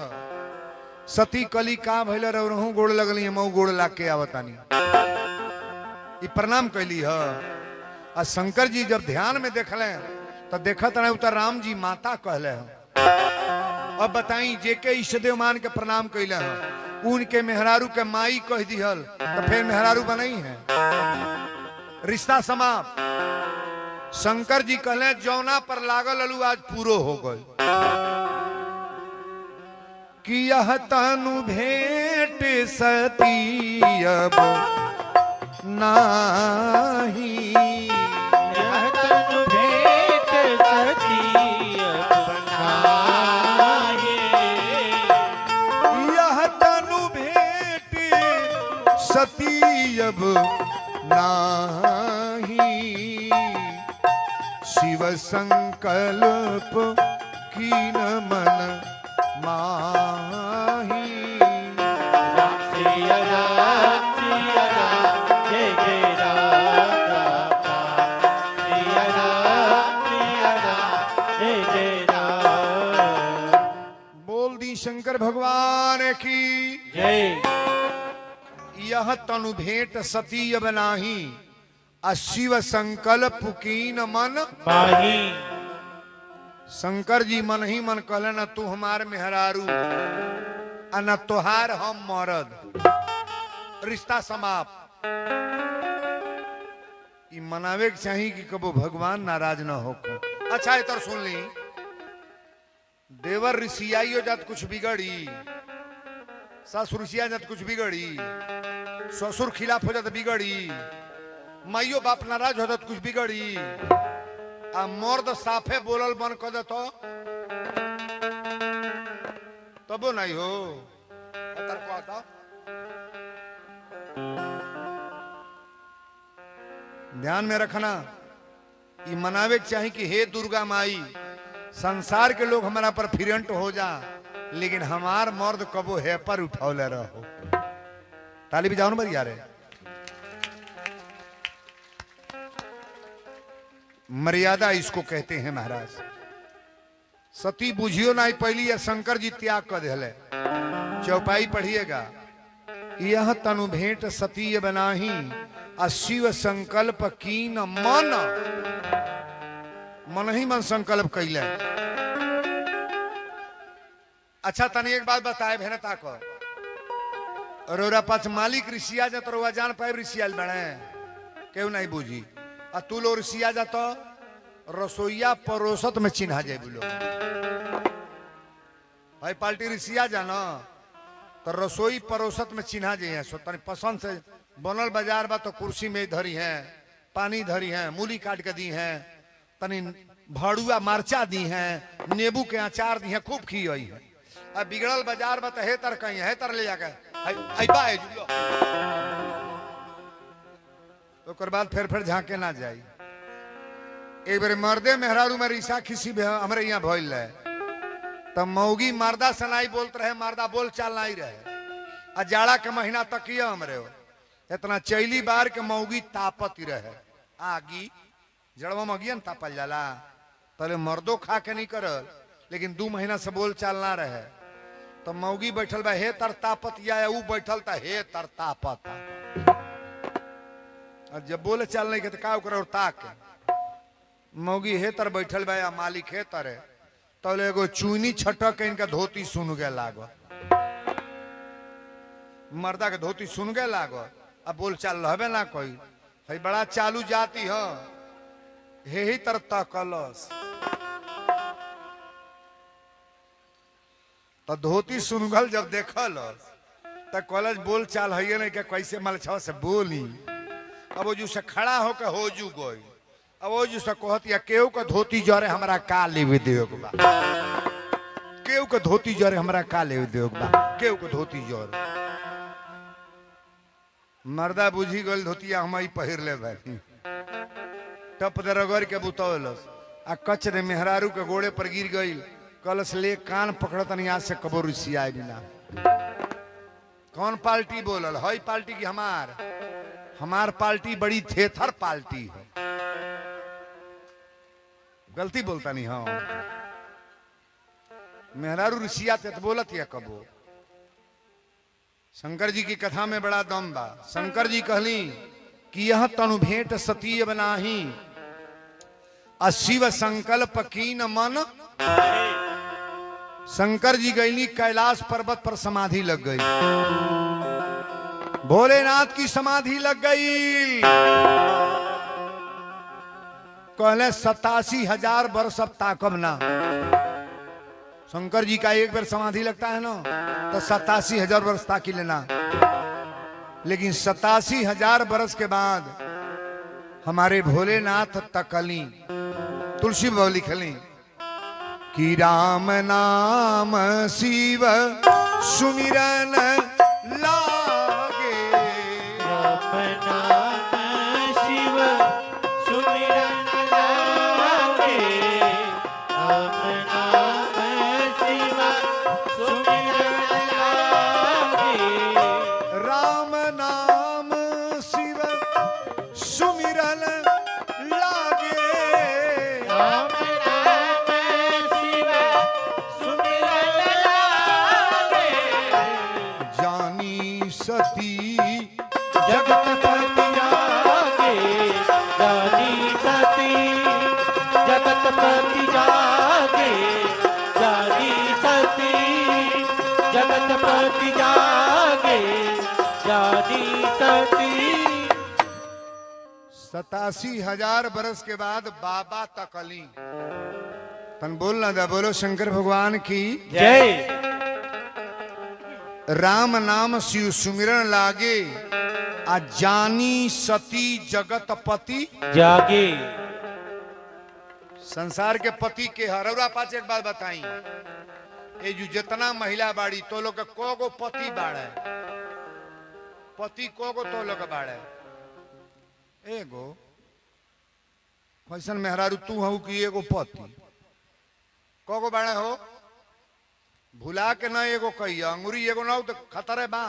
सती कली का भइल रहू गोड़ लगली मऊ गोड़ लाग के आवतानी ई प्रणाम कैली ह। आ शंकर जी जब ध्यान में देखले तो देखत रहे उतर राम जी माता कहले ह। अब बताई जे के इष्टदेव मान के प्रणाम कैले ह उनके मेहरारू के माई कह दिहल तो फिर मेहरारू बनई है, रिश्ता समाप्त। शंकर जी कहले जौना पर लागल अलू आज पूरो हो गए कि यह तनु भेंट सती अब नाही, यह तनु भेंट सती अब नाहि। यह तनु भेंट सती अब नाही, शिव संकल्प कीन मन माही। राम सिया राम सिया राम जय जय राम राम। सिया राम जय जय राम। बोल दी शंकर भगवान की जय। यह तनु भेंट सती अब नाही, आ शिव संकल्प कीन मन माही। शंकर जी मन ही मन कहले न तू हमार मेहरारू आ न तोहार हम मरद, रिश्ता समाप्त। ई मनावे के चाहिए कि कबो भगवान नाराज न हो। अच्छा इतर सुन ली, देवर ऋषियाई हो जात कुछ बिगड़ी, सास ऋषिया जात कुछ बिगड़ी, ससुर खिलाफ हो जात बिगड़ी, माइयो बाप नाराज हो जात कुछ बिगड़ी, आ मर्द साफे बोलल बन कर दे तो तबो नहीं हो। ध्यान में रखना, ये मनावे के चाहिए कि हे दुर्गा माई संसार के लोग हमारा पर फिरंट हो जा, लेकिन हमार मर्द कबो है पर उठौले रहो। ताली भी जाओ ना बरिया रे। मर्यादा इसको कहते हैं महाराज। सती बुझियो ना पहली या शंकर जी त्याग कर दिले। चौपाई पढ़िएगा, यह तनु भेंट सती बनाही, आ शिव संकल्प कीन मन, मन ही मन संकल्प कैले। अच्छा तनी एक बात बताए भेनता को, रोरा पास मालिक ऋषिया जा तो जान पाए ऋषियाल बने केहू नहीं बुझी। आ तू लो ऋषिया जा तो रसोईया परोसत में चिन्हा जाए बोलो भाई पाल्टी ऋषिया जा ना तो रसोई परोसत में चिन्हा जाए। सो तनी पसंद से बनल बाजार बा तो कुर्सी में धरी है, पानी धरी है, मूली काट के दी है, तनी भड़ुआ मरचा दी है, नींबू के अचार दी है, खूब खी है। अब बिगड़ल बाजार बा तो हे तर कहीं है तर ले जाकर तो बाद फिर झांके ना जाई। एक बार मर्दे मेहरारू में ईसा खिसी हमारे यहाँ भइल रहे तब मौगी मर्दा सनाई बोलते रहे, मर्दा बोल चाल नहीं रहे। आ जाड़ा के महीना तक हमरे हो इतना चैली बार के मौगी तापती रहे आगी जड़वा मगिया न तापल जाला पहले मर्दो खा के नहीं करल लेकिन 2 महीना से बोल चाल ना रहे तो मौगी बैठल बा हे तर तापत या ऊ बैठल था हे तर तापत और जब बोले चाल नहीं के तो का ओकरा और ताक मौगी हे तर बैठल बा या मालिक हे तर तो एगो चुनी छटक के इनका धोती सुन गए लागो मर्दा के धोती सुन गए लागो अब बोल चाल रहबे ना कोई है बड़ा चालू जाती हो हे ही तर तकलस तो धोती सुनगल जब देखल तो कॉलेज बोल चाल है नहीं कि कैसे मलछवा से बोली अब वो जू से खड़ा होकर हो जू गई अब वो जू से कहत या केहू का धोती जरे हमरा का लेवे देवे के बा केहू का धोती जरे हमरा का लेवे देवे के बा केहू का धोती जरे मर्दा बुझी गल धोतिया हम ही पहिर ले बैठी टप दरगर के बुतौलस आ कच रे मेहरारू के गोड़े पर गिर गई कलस ले कान पकड़त नहीं आज से कबो रुसी आए बिना कौन पार्टी बोलल हई पार्टी की हमार पार्टी बड़ी थेथर पार्टी है गलती बोलता नहीं हाँ मेहरारू रुसिया ते बोलत या कबो शंकर जी की कथा में बड़ा दम बा शंकर जी कहली कि यह तनु भेंट सतीय बनाही अशिव संकल्प कीन मन शंकर जी गईली कैलाश पर्वत पर समाधि लग गई भोलेनाथ की समाधि लग गई कहले 87,000 वर्ष अब ताकब ना शंकर जी का एक बार समाधि लगता है ना तो 87,000 वर्ष ताकि लेना लेकिन 87,000 वर्ष के बाद हमारे भोलेनाथ तकली तुलसी बाबा लिखली कि राम नाम शिव सुमिरन लागे राम नाम शिव सुमिरन लागे राम नाम शिव सुमिरन लागे राम नाम शिव सुमिरन लागे राम नाम शिव सुमिरन लागे जानी सती जगतपति जागे जानी सती जगतपति जागे जानी सती जगतपति जागे जानी सती 87,000 बरस के बाद बाबा तकली तन बोलना था बोलो शंकर भगवान की जय राम नाम शिव सुमिरन लागे आ जानी सती जगत पति जागे संसार के पति के हरौरा पाच एक बात बताई ये जो जितना महिला बाड़ी तो लोग के को गो पति बाड़े पति को गो तो लोग बाड़े एगो कैसन मेहरारू तू हूँ कि एगो पति को गो बाड़े हो भुला के न एगो कही अंगुरी एगो ना हो तो खतरे बा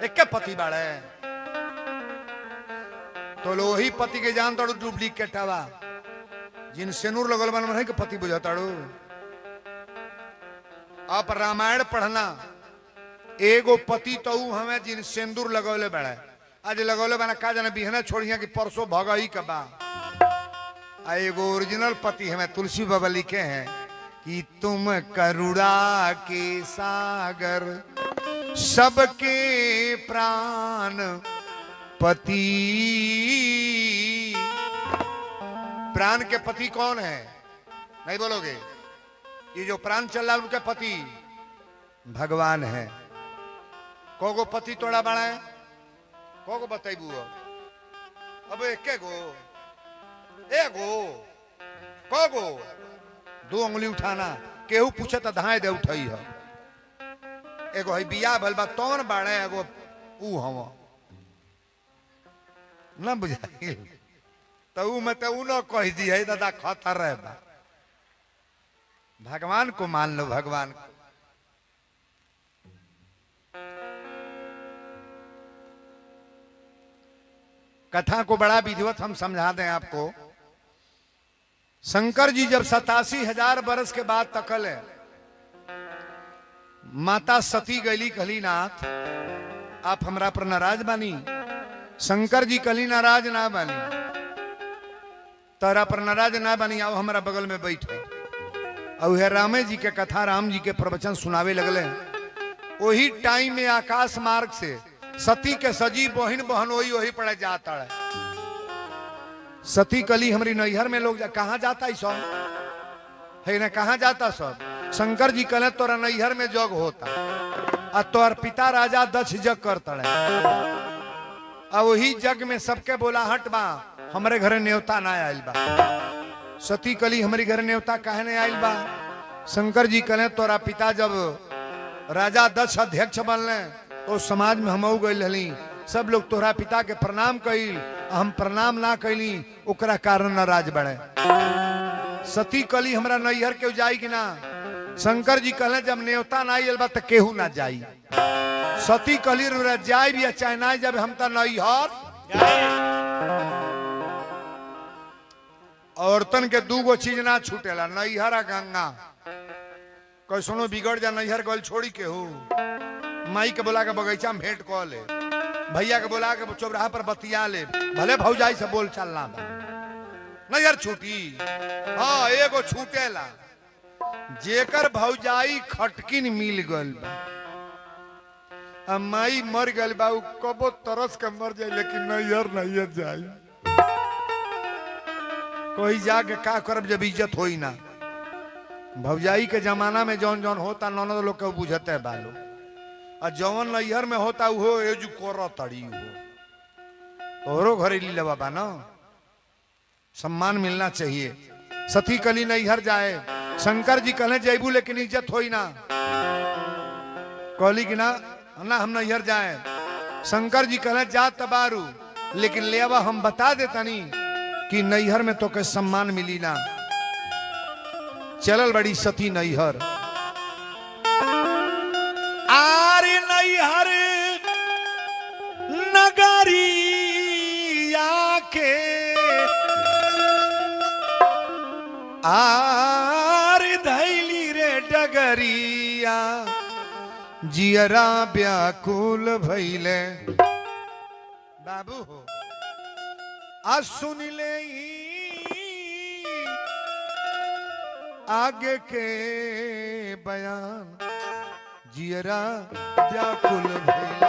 एक के पति बाड़े तो लो ही पति के जान तड़ू डुप्लीकेट हवा जिन सेनूर लगल बन के पति बुझा तड़ू आप रामायण पढ़ना एगो पति तो हमें जिन सिंदूर लगौले बड़े आज लगौले बना का जाने बिहना छोड़िया कि परसों भगई का बा आ एगो ओरिजिनल पति हमें तुलसी बाबा लिखे हैं कि तुम करुणा के सागर सबके प्राण पति प्राण के पति कौन है नहीं बोलोगे ये जो प्राण चल रहा है उनके पति भगवान है कोगो पति तोड़ा बड़ा है कोगो बताइबू अब एक गो एगो कोगो 2 उंगली उठाना केहू पूछे तो धाए दे उठाई है एगो है बिया भल बा तौन बाड़े एगो ऊ हम ना बुझाई तो ऊ मत ऊ न कह दी है दादा खतर है बा भगवान को मान लो भगवान को कथा को बड़ा विधिवत हम समझा दें आपको। शंकर जी जब 87,000 बरस के बाद तकल है, माता सती गैली कहली नाथ आप हमरा पर नाराज बानी। शंकर जी कहली नाराज ना बानी, तारा पर नाराज ना बानी, आओ हमारा बगल में बैठे। और है रामे जी के कथा, राम जी के प्रवचन सुनावे लगले। वही टाइम में आकाश मार्ग से सती के सजी बहन बहन वही पड़े जाता है। सती कली हमारी नैहर में लोग कहाँ जाता है सब है ना, कहाँ जाता सब। शंकर जी कहले तोरा नैहर में जग होता, और तोर पिता राजा दक्ष जग करता है। अब वही जग में सबके बोलाहट बा, हमारे घरे न्योता ना आयल बा। सती कली हमारी घरे न्योता काहे नहीं आयल बा। शंकर जी कहले तोरा पिता जब राजा दक्ष अध्यक्ष बनले तो समाज में हम गई हली, सब लोग तोरा पिता के प्रणाम कइल, हम प्रणाम ना कैली, ओकरा कारण नाराज बढ़े। सती कली हमरा नैहर के जाई कि ना। शंकर जी कहले जब न्योता ना आयल बा तो केहू ना जाई। सती कली जाई भी चाहे ना जब हम तो नैहर। औरतन के दूगो चीज ना छूटेला, नैहर आ गंगा। कैसनो बिगड़ जा नैहर गल छोड़ी के हो, माई के बोला के बगीचा में भेंट कह ले, भैया के बोला के चौराहा पर बतिया ले, भले भौजाई से बोल चलना बा, नैहर छूटी। हाँ एगो छूटेला, जेकर भौजाई खटकिन मिल गल बा, अब माई मर गल बा, कबो तरस के मर जाए लेकिन नैहर जाई। कोई जाके का करब जब इज्जत होई ना। भौजाई के जमाना में जौन जौन होता ननद लोग के बुझते बालो, और जौन नैहर में होता वो एजू कोर तड़ी हो। तोहरो घरेली ले बाबा ना, सम्मान मिलना चाहिए। सती कली नैहर जाए, शंकर जी कहले जैबू लेकिन इज्जत होई ना। कहली कि ना हम नैहर जाए। शंकर जी कहले जा तबारू, लेकिन ले आवा हम बता देतनी कि नैहर में तो के सम्मान मिली ना। चलल बड़ी सती नैहर। आरे नैहर नगरिया के आर धैली रे डगरिया, जियरा व्याकुल भइले। बाबू हो आ सुन ले आगे के बयान, जियरा व्याकुल भइले।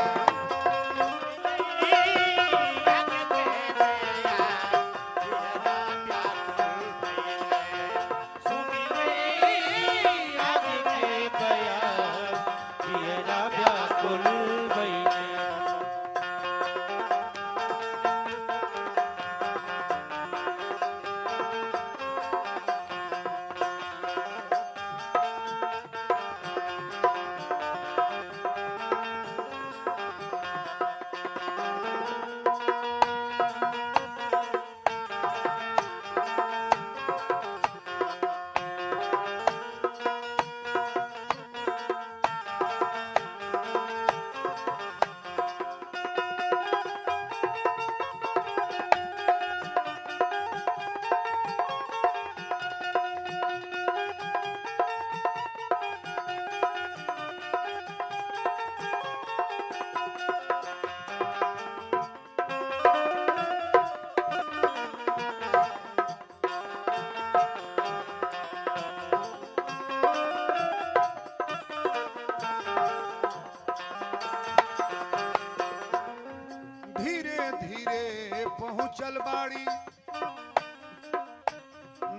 पहुंचल बाड़ी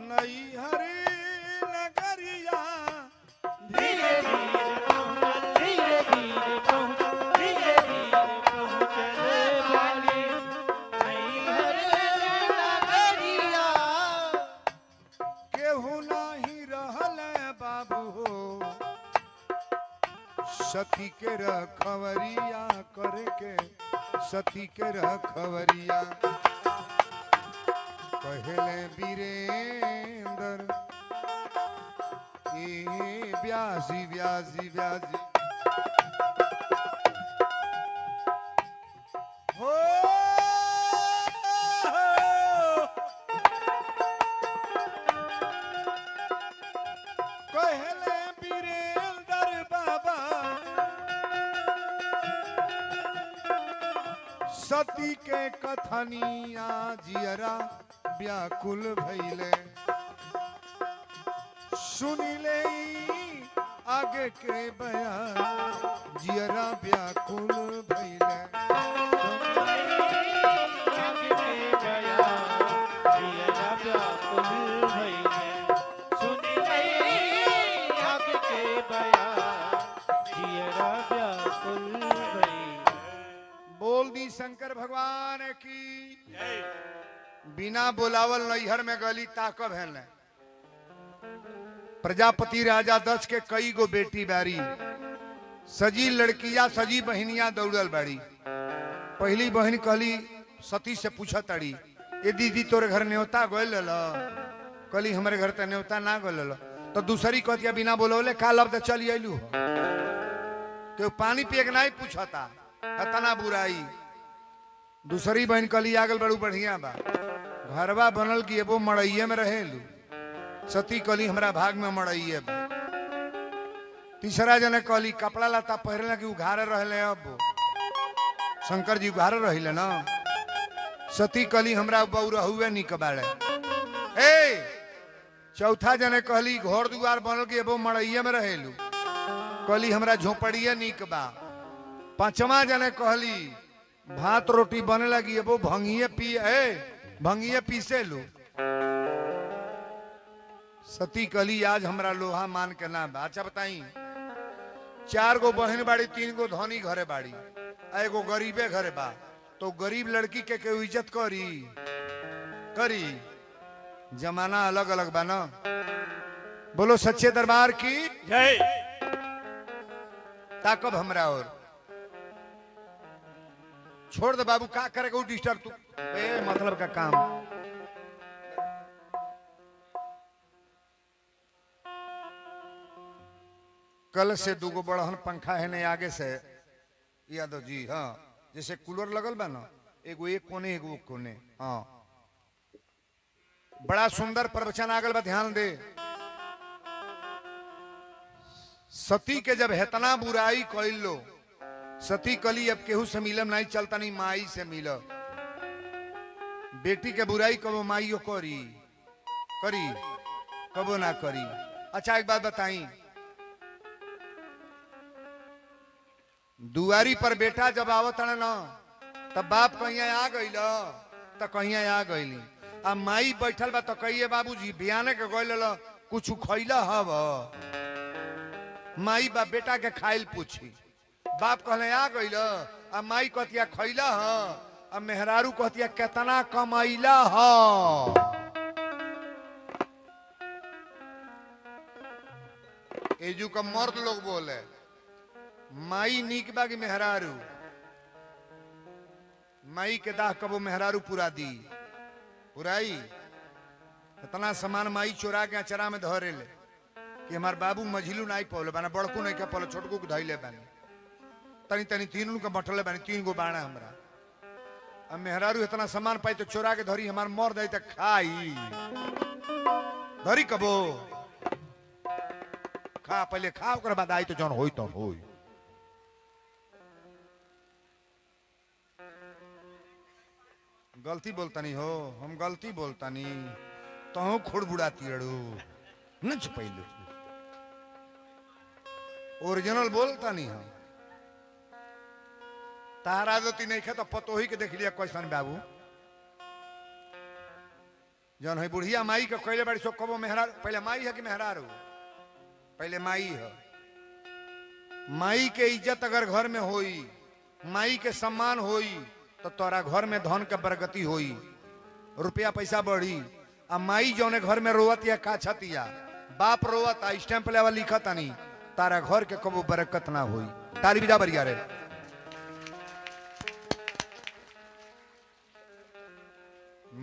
नैहर नगरिया। धीरे धीरे पहुंचल, धीरे धीरे पहुंचल, धीरे धीरे पहुंचल बाड़ी नैहर नगरिया। केहू नाही रहल बाबू हो, सती के रखवरिया करके, सती के रखवरिया। कहले वीरेंद्र ए व्यासी व्यासी व्यासी हो सती के कथनिया जियरा व्याकुल भइले सुनिले आगे के बयान जियरा व्याकुल भइले बोल दी शंकर भगवान की बिना बोलावल नैहर में गली ताकब है न प्रजापति राजा दक्ष के कई गो बेटी बारी सजी लड़किया सजी बहनिया दौड़ल बाड़ी पहली बहन कहली सती से पूछा ताड़ी ये दीदी तोरे घर न्योता गोल कहली हमारे घर तो न्योता ना गोल तो दूसरी कहतिया बिना बोलौले का लब्ध चली अलू क्यों पानी पिए के नहीं पूछता इतना बुराई दूसरी बहन कहली आगल बड़ू बढ़िया बा घरवा बनल की एबो मड़ैये में रहेलू सती कहली हमरा भाग में मड़ैये बा तीसरा जने कहली कपड़ा लता पहरले कि उघारे रहले अब शंकर जी उघारे रहिले ना सती कहली हमरा बहु निक बाड़े ए चौथा जने कहली घर दुआर बनल की एबो मड़ैये में रहेलू कहली हमरा झोपड़िए निक बा पांचवा जने कहली भात रोटी बने लगी वो भंगिए पीसे लो सती कहली आज हमरा लोहा मान के ना बा अच्छा बताई 4 गो बहन बाड़ी 3 गो धनी घरे बाड़ी एगो गरीबे घरे बा तो गरीब लड़की के केहू इज्जत करी जमाना अलग अलग बा ना बोलो सच्चे दरबार की जय ताकब हमरा और छोड़ दे बाबू का करेगा डिस्टर्ब तू मतलब का काम कल से 2 गो बड़हन पंखा है ने आगे से यादव जी हाँ जैसे कूलर लगल बा ना एगो एक कोने एगो कोने हाँ बड़ा सुंदर प्रवचन आगल बा ध्यान दे सती के जब हेतना बुराई कैल लो सती कली अब केहू से मिलम नहीं चलता नहीं माई से मिल बेटी के बुराई कबो माइयो करी कबो ना करी अच्छा एक बात बताई दुआरी पर बेटा जब आवत है ना तब बाप कहीं आ गई तो कहीं आ गई अब माई बैठल बा तो कहिए बाबूजी बियाने के गई कुछ खैला हव माई बा बेटा के खाइल पूछी बाप कहले आ गईल अब माई कहतिया खैला ह अब मेहरारू कहतिया केतना कमैला ह एजू का मर्द लोग बोले माई नीक बा कि मेहरारू माई के दाह कबो मेहरारू पूरा दी पुराई इतना सामान माई चोरा के अचरा में धरे ले कि हमार बाबू मझिलू नहीं पौले बाना बड़कू नहीं के पौले छोटकू के धैले बानी तनी तनी 3 के बटले बानी 3 गो बाणा हमरा अब मेहरारू इतना सामान पाई तो चोरा के धरी हमार मर दे तक खाई धरी कबो खा पहले खा ओकर बाद आई तो जौन होई तो होई गलती बोलता नहीं हो हम गलती बोलता नहीं तो खुड़ बुड़ाती अड़ू न छुपैलू ओरिजिनल बोलता नहीं हम तारा दोती नहीं खे तो पतोही के देख लिया कैसन बाबू जौन है बुढ़िया माई के कैले बाड़ी सो कबो मेहरार पहले माई है कि मेहरार हो पहले माई है माई के इज्जत अगर घर में होई माई के सम्मान होई तो तोरा घर में धन के बरगति होई रुपया पैसा बढ़ी आ माई जौने घर में रोवत या काछतिया बाप रोवत आ स्टैंप लेवा लिखत नहीं तारा घर के कबो बरकत ना होई ताली बिजा बरिया रे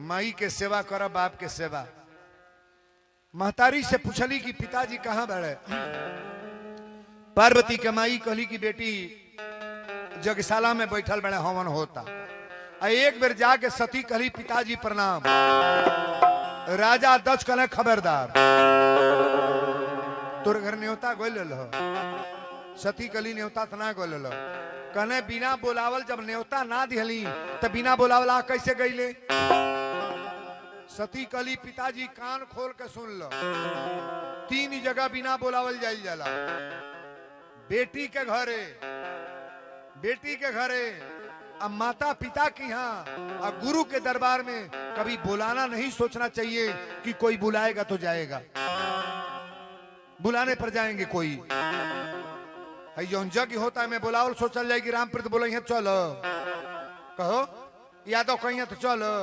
माई के सेवा कर बाप के सेवा महतारी से पूछली कि पिताजी कहाँ बड़े पार्वती के माई कहली कि बेटी जगशाला में बैठल बड़े हवन होता एक बेर जाके सती कहली पिताजी प्रणाम राजा दक्ष कहले खबरदार तोर घर न्योता गोल सती कहली न्योता तना गोल कने बिना बोलावल जब न्योता ना दिहली तो बिना बोलावल आ कैसे गईले? सती कली पिताजी कान खोल के सुन लो, 3 जगह बिना बोलावल जाइल जाला। बेटी के घरे, बेटी के घरे, अब माता पिता की यहाँ और गुरु के दरबार में कभी बुलाना नहीं सोचना चाहिए कि कोई बुलाएगा तो जाएगा, बुलाने पर जाएंगे कोई। जौन जग होता है मैं बुलावल सोचल जाएगी, रामप्रीत बोले चलो, कहो यादव कहीं तो चलो।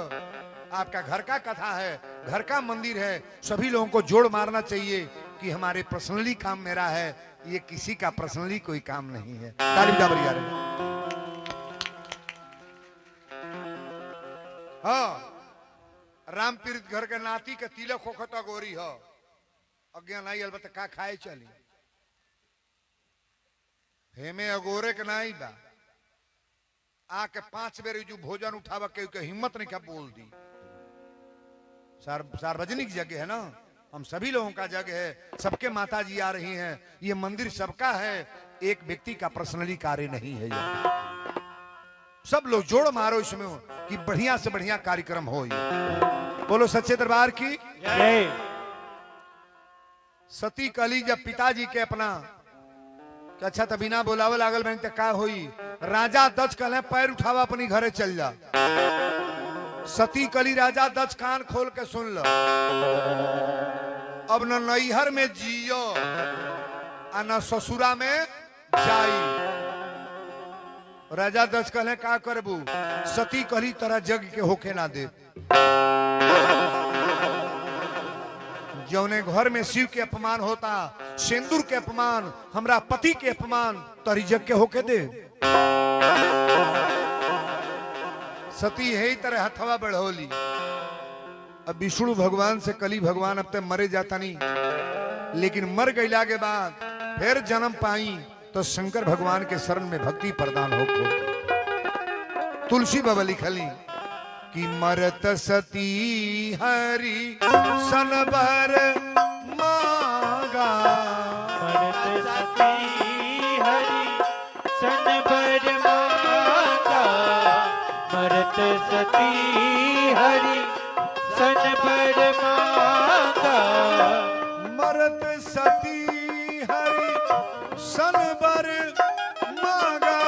आपका घर का कथा है, घर का मंदिर है, सभी लोगों को जोड़ मारना चाहिए कि हमारे पर्सनली काम मेरा है, ये किसी का पर्सनली कोई काम नहीं है। ताली बजा बढ़िया रे। हाँ, रामपीर घर के नाती के तिलक होखता गोरी हो, अज्ञा नहीं अलबत्ता का खाए चली हेमे अगोरे के नहीं बा, आके 5 बेर जो भोजन उठावा के हिम्मत नहीं क्या बोल दी। सार्वजनिक जगह है ना, हम सभी लोगों का जगह है, सबके माता जी आ रही हैं, ये मंदिर सबका है, एक व्यक्ति का पर्सनली कार्य नहीं है। ये सब लोग जोड़ मारो इसमें कि बढ़िया से बढ़िया कार्यक्रम हो। ये बोलो सच्चे दरबार की जय। सती कली जब पिताजी के अपना कि अच्छा तो बिना बोलावे लागल बैंक तो का होई, राजा दक्ष कहले पैर उठावा अपनी घरे चल जा। सती कली राजा दक्ष कान खोल के सुन लो, अब न नैहर में जियो आ न ससुरा में जाई। राजा दक्ष कहले का करबू? सती कली तरह जग के होके ना दे। जौने घर में शिव के अपमान होता, सिंदूर के अपमान, हमरा पति के अपमान, तरी जग के होके दे। सती है ही तरह हथवा बढ़ोली। अब विष्णु भगवान से कली भगवान अब तक मरे जाता नहीं, लेकिन मर गईला के बाद फिर जन्म पाई तो शंकर भगवान के शरण में भक्ति प्रदान हो। तुलसी बाबा लिखली कि मरत सती हरि सनबर मागा, मरत सती हरि सनबर मागा, मरत सती हरि सनबर मागा, मरत सती हरि सनबर मागा,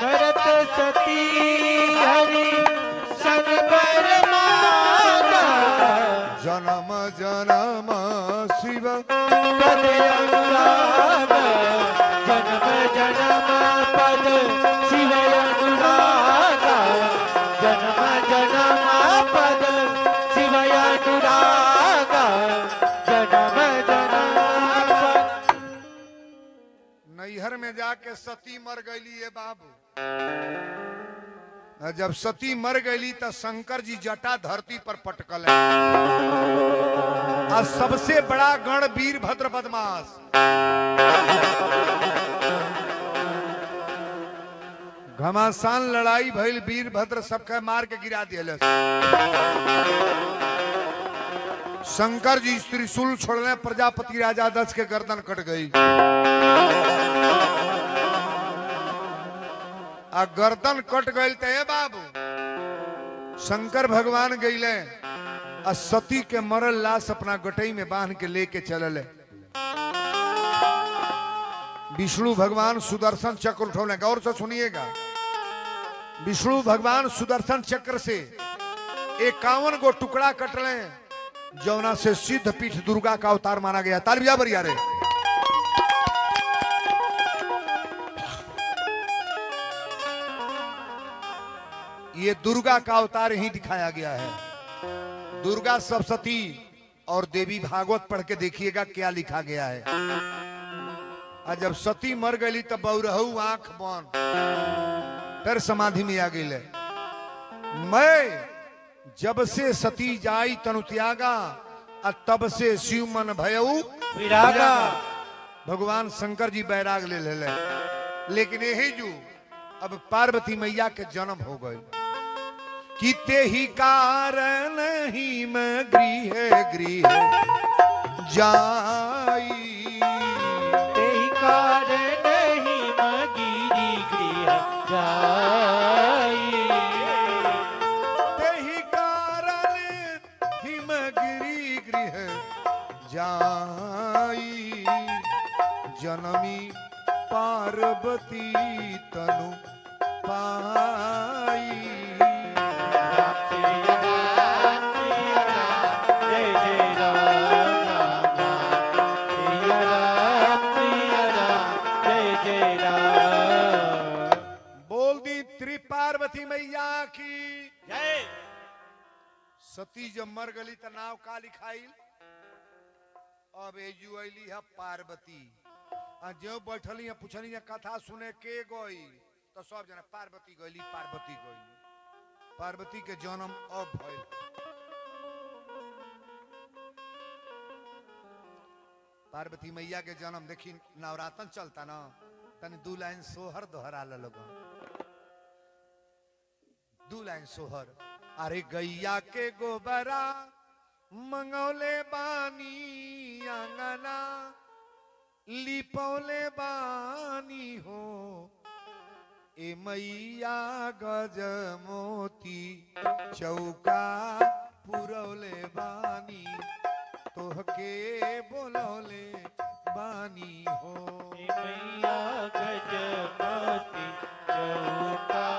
मरत सती हरि सनबर मागा, जन्म जन्म शिव पद अनुरागा, जन्म जन्म पद शिव अनुरागा, जन्म जन्म पद शिव अनुरागा, जन्म जन्म पद। नैहर में जाके सती मर गईली है बाबू। जब सती मर गईली तो शंकर जी जटा धरती पर पटकल है। और सबसे बड़ा गण वीरभद्र बदमाश, घमासान लड़ाई भइल, वीरभद्र सबके मार के गिरा दिया। शंकर जी त्रिशूल छोड़ने, प्रजापति राजा दक्ष के गर्दन कट गई। आ गर्दन कट गई तो बाबू शंकर भगवान गईले आ सती के मरल लाश अपना गटई में बांध के लेके चलले। विष्णु भगवान सुदर्शन चक्र उठौले, गौर से सुनिएगा। विष्णु भगवान सुदर्शन चक्र से 51 गो टुकड़ा कटले, जौना से सिद्ध पीठ दुर्गा का अवतार माना गया। तालियां बरिया रे। ये दुर्गा का अवतार ही दिखाया गया है। दुर्गा सप्तशती और देवी भागवत पढ़ के देखिएगा क्या लिखा गया है। और जब सती मर गई तब बहुरहू आंख बंद, फिर समाधि में आ गई। मैं जब से सती जाई तनु त्यागा, तब से शिव मन भयऊ विरागा। भगवान शंकर जी बैराग ले ले। लेकिन यही जो अब पार्वती मैया के जन्म हो गए कि ते ही कारण ही मैं गृह गृह जाई, तेहि कारण ही मगिरी गृह पार्वती तनु पाई। राम सिया राम, सिया राम, जय जय राम, सिया राम, सिया राम, जय जय राम। बोल दी त्रिपार्वती मैया की जय। सती जब मर गली त नाव का लिखाइल? अब एजू अली है पार्वती। आ जो बैठली है पूछली है कथा सुने के गई तो सब जना पार्वती गईली पार्वती गईली। पार्वती के जन्म अब भइल। पार्वती मैया के जन्म देखी नवरातन चलता ना तनी 2 लाइन सोहर दोहरा लोग 2 लाइन सोहर। अरे गैया के गोबरा मंगौले बानी आंगना लिपौले बानी हो ए मैया गज मोती चौका पुरौले बानी तोहके बोलौले बानी हो। मैया गजमती चौका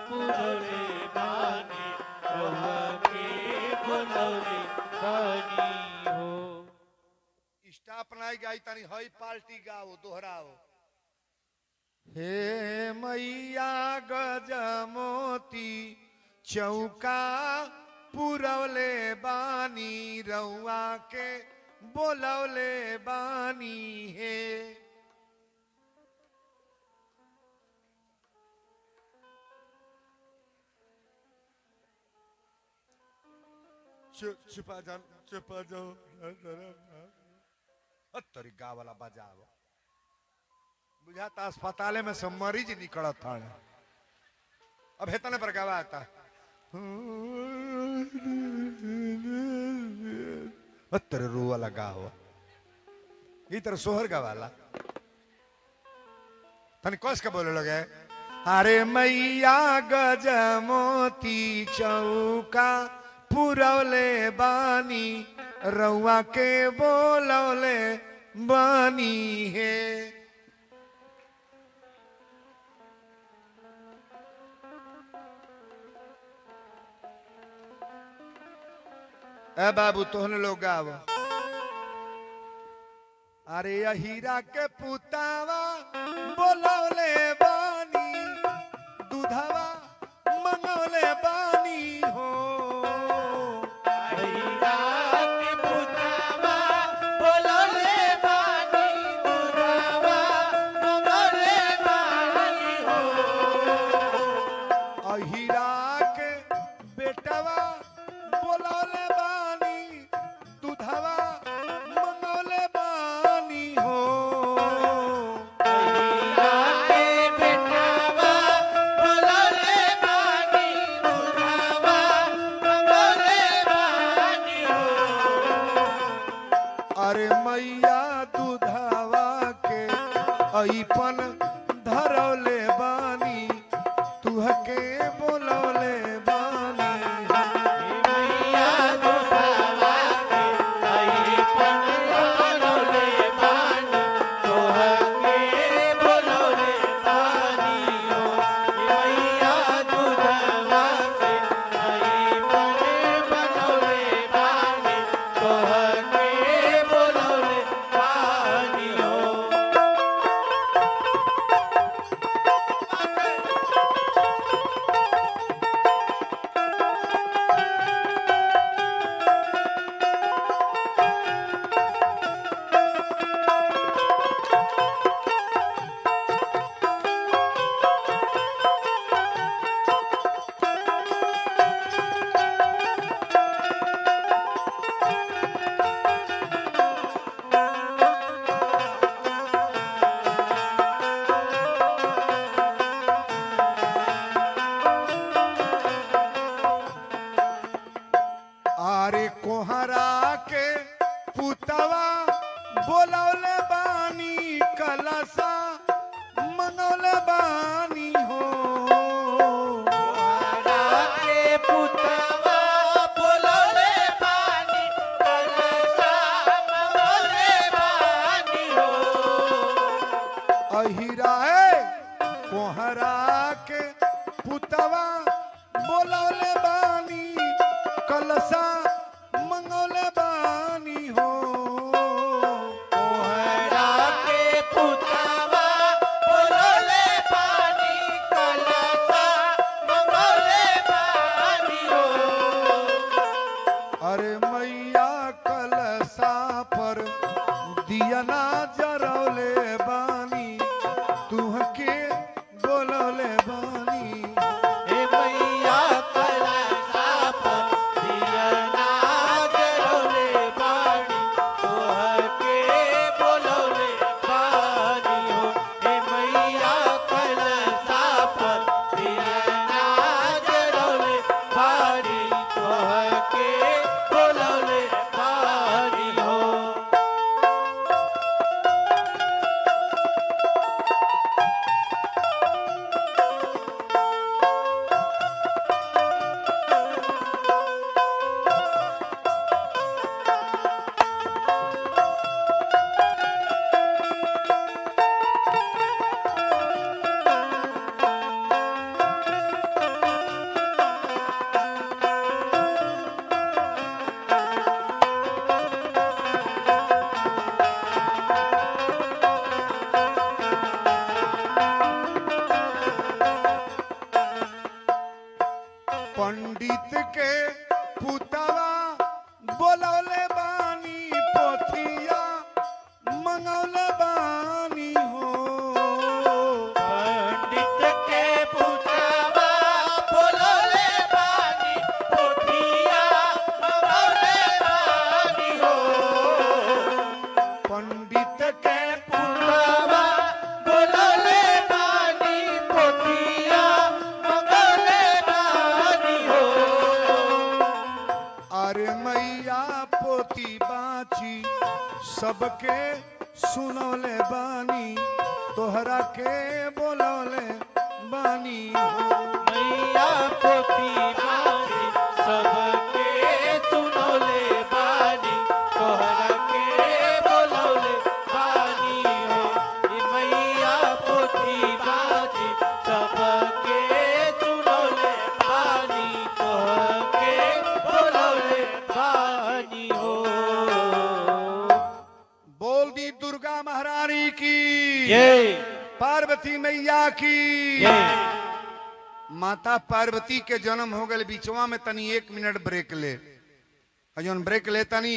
पुरौले बानी तोहके बोलौले बानी हो। स्टाफ नहीं गाई तनी हई पार्टी गाओ दोहराओ। हे मैया गजमोती चौका पुरौले बानी रउआ के बोलौले बानी हे। छुपा जाओ तरी गा वाला बजाओ। बुझाता अस्पताल में से मरीज निकलत था। अब हेतने पर गावा आता तेरे रू वाला गा हो इधर सोहर गा वाला तनी कस के बोले लगे। अरे मैया गजमोती चौका पुरौले बानी रउआ के बोलौले बानी हे। ए बाबू तोहने लोग गाव। अरे हीरा के पुतावा बोलौले बानी दूधवा मंगौले बानी हो। अरे मैया दूधवा के ऐपन धरौले बानी तुहके बोलौले बानी। मैया दूधवा के ऐपन धरौले बानी तुहके बोलौले बानी हो। मैया दूधवा के ऐपन बनौले बानी तुहके बोलौले बानी हो। अरे कोहरा के पुतवा बोलौले बानी कलसा मनौले बानी हो। कोहरा के पुतवा बोलौले बानी कलसा मनौले बानी हो। अहिरा कलसा मंगौले बानी हो कोहरा के पुतवा बोलले पानी कलसा मंगले पानी हो अरे मैया कलसा पर दिया ना जरौले बानी तुहके बोलौले बानी हे मैया कलसा पर दिया ना जरौले पानी तोहके बोलौले पानी हो हे मैया कलसा पर दिया ना जरौले पानी तोहके बोलौले पानी हो पंडित के पुतवा बोलौले बानी पोथिया मंगौले बानी हो पंडित के पुतवा बोलले पानी पोथिया मंगले पानी हो पंडित के पुतवा बोलले पानी पोथिया मंगले पानी हो अरे मैया पोती बाची सबके सुनौले बानी तोहरा के बोलौले बानी हो मैया पोती बानी सबके सुनौले बानी तोहरा के बोलौले बानी हो हे मैया पोती बानी सबके सुनौले बानी तोहके बोलौले बानी हो बोल दी दुर्गा महारानी की जय पार्वती मैया की जय माता पार्वती के जन्म हो गए बीचवा में तनी 1 मिनट ब्रेक ले जौन ब्रेक ले तनी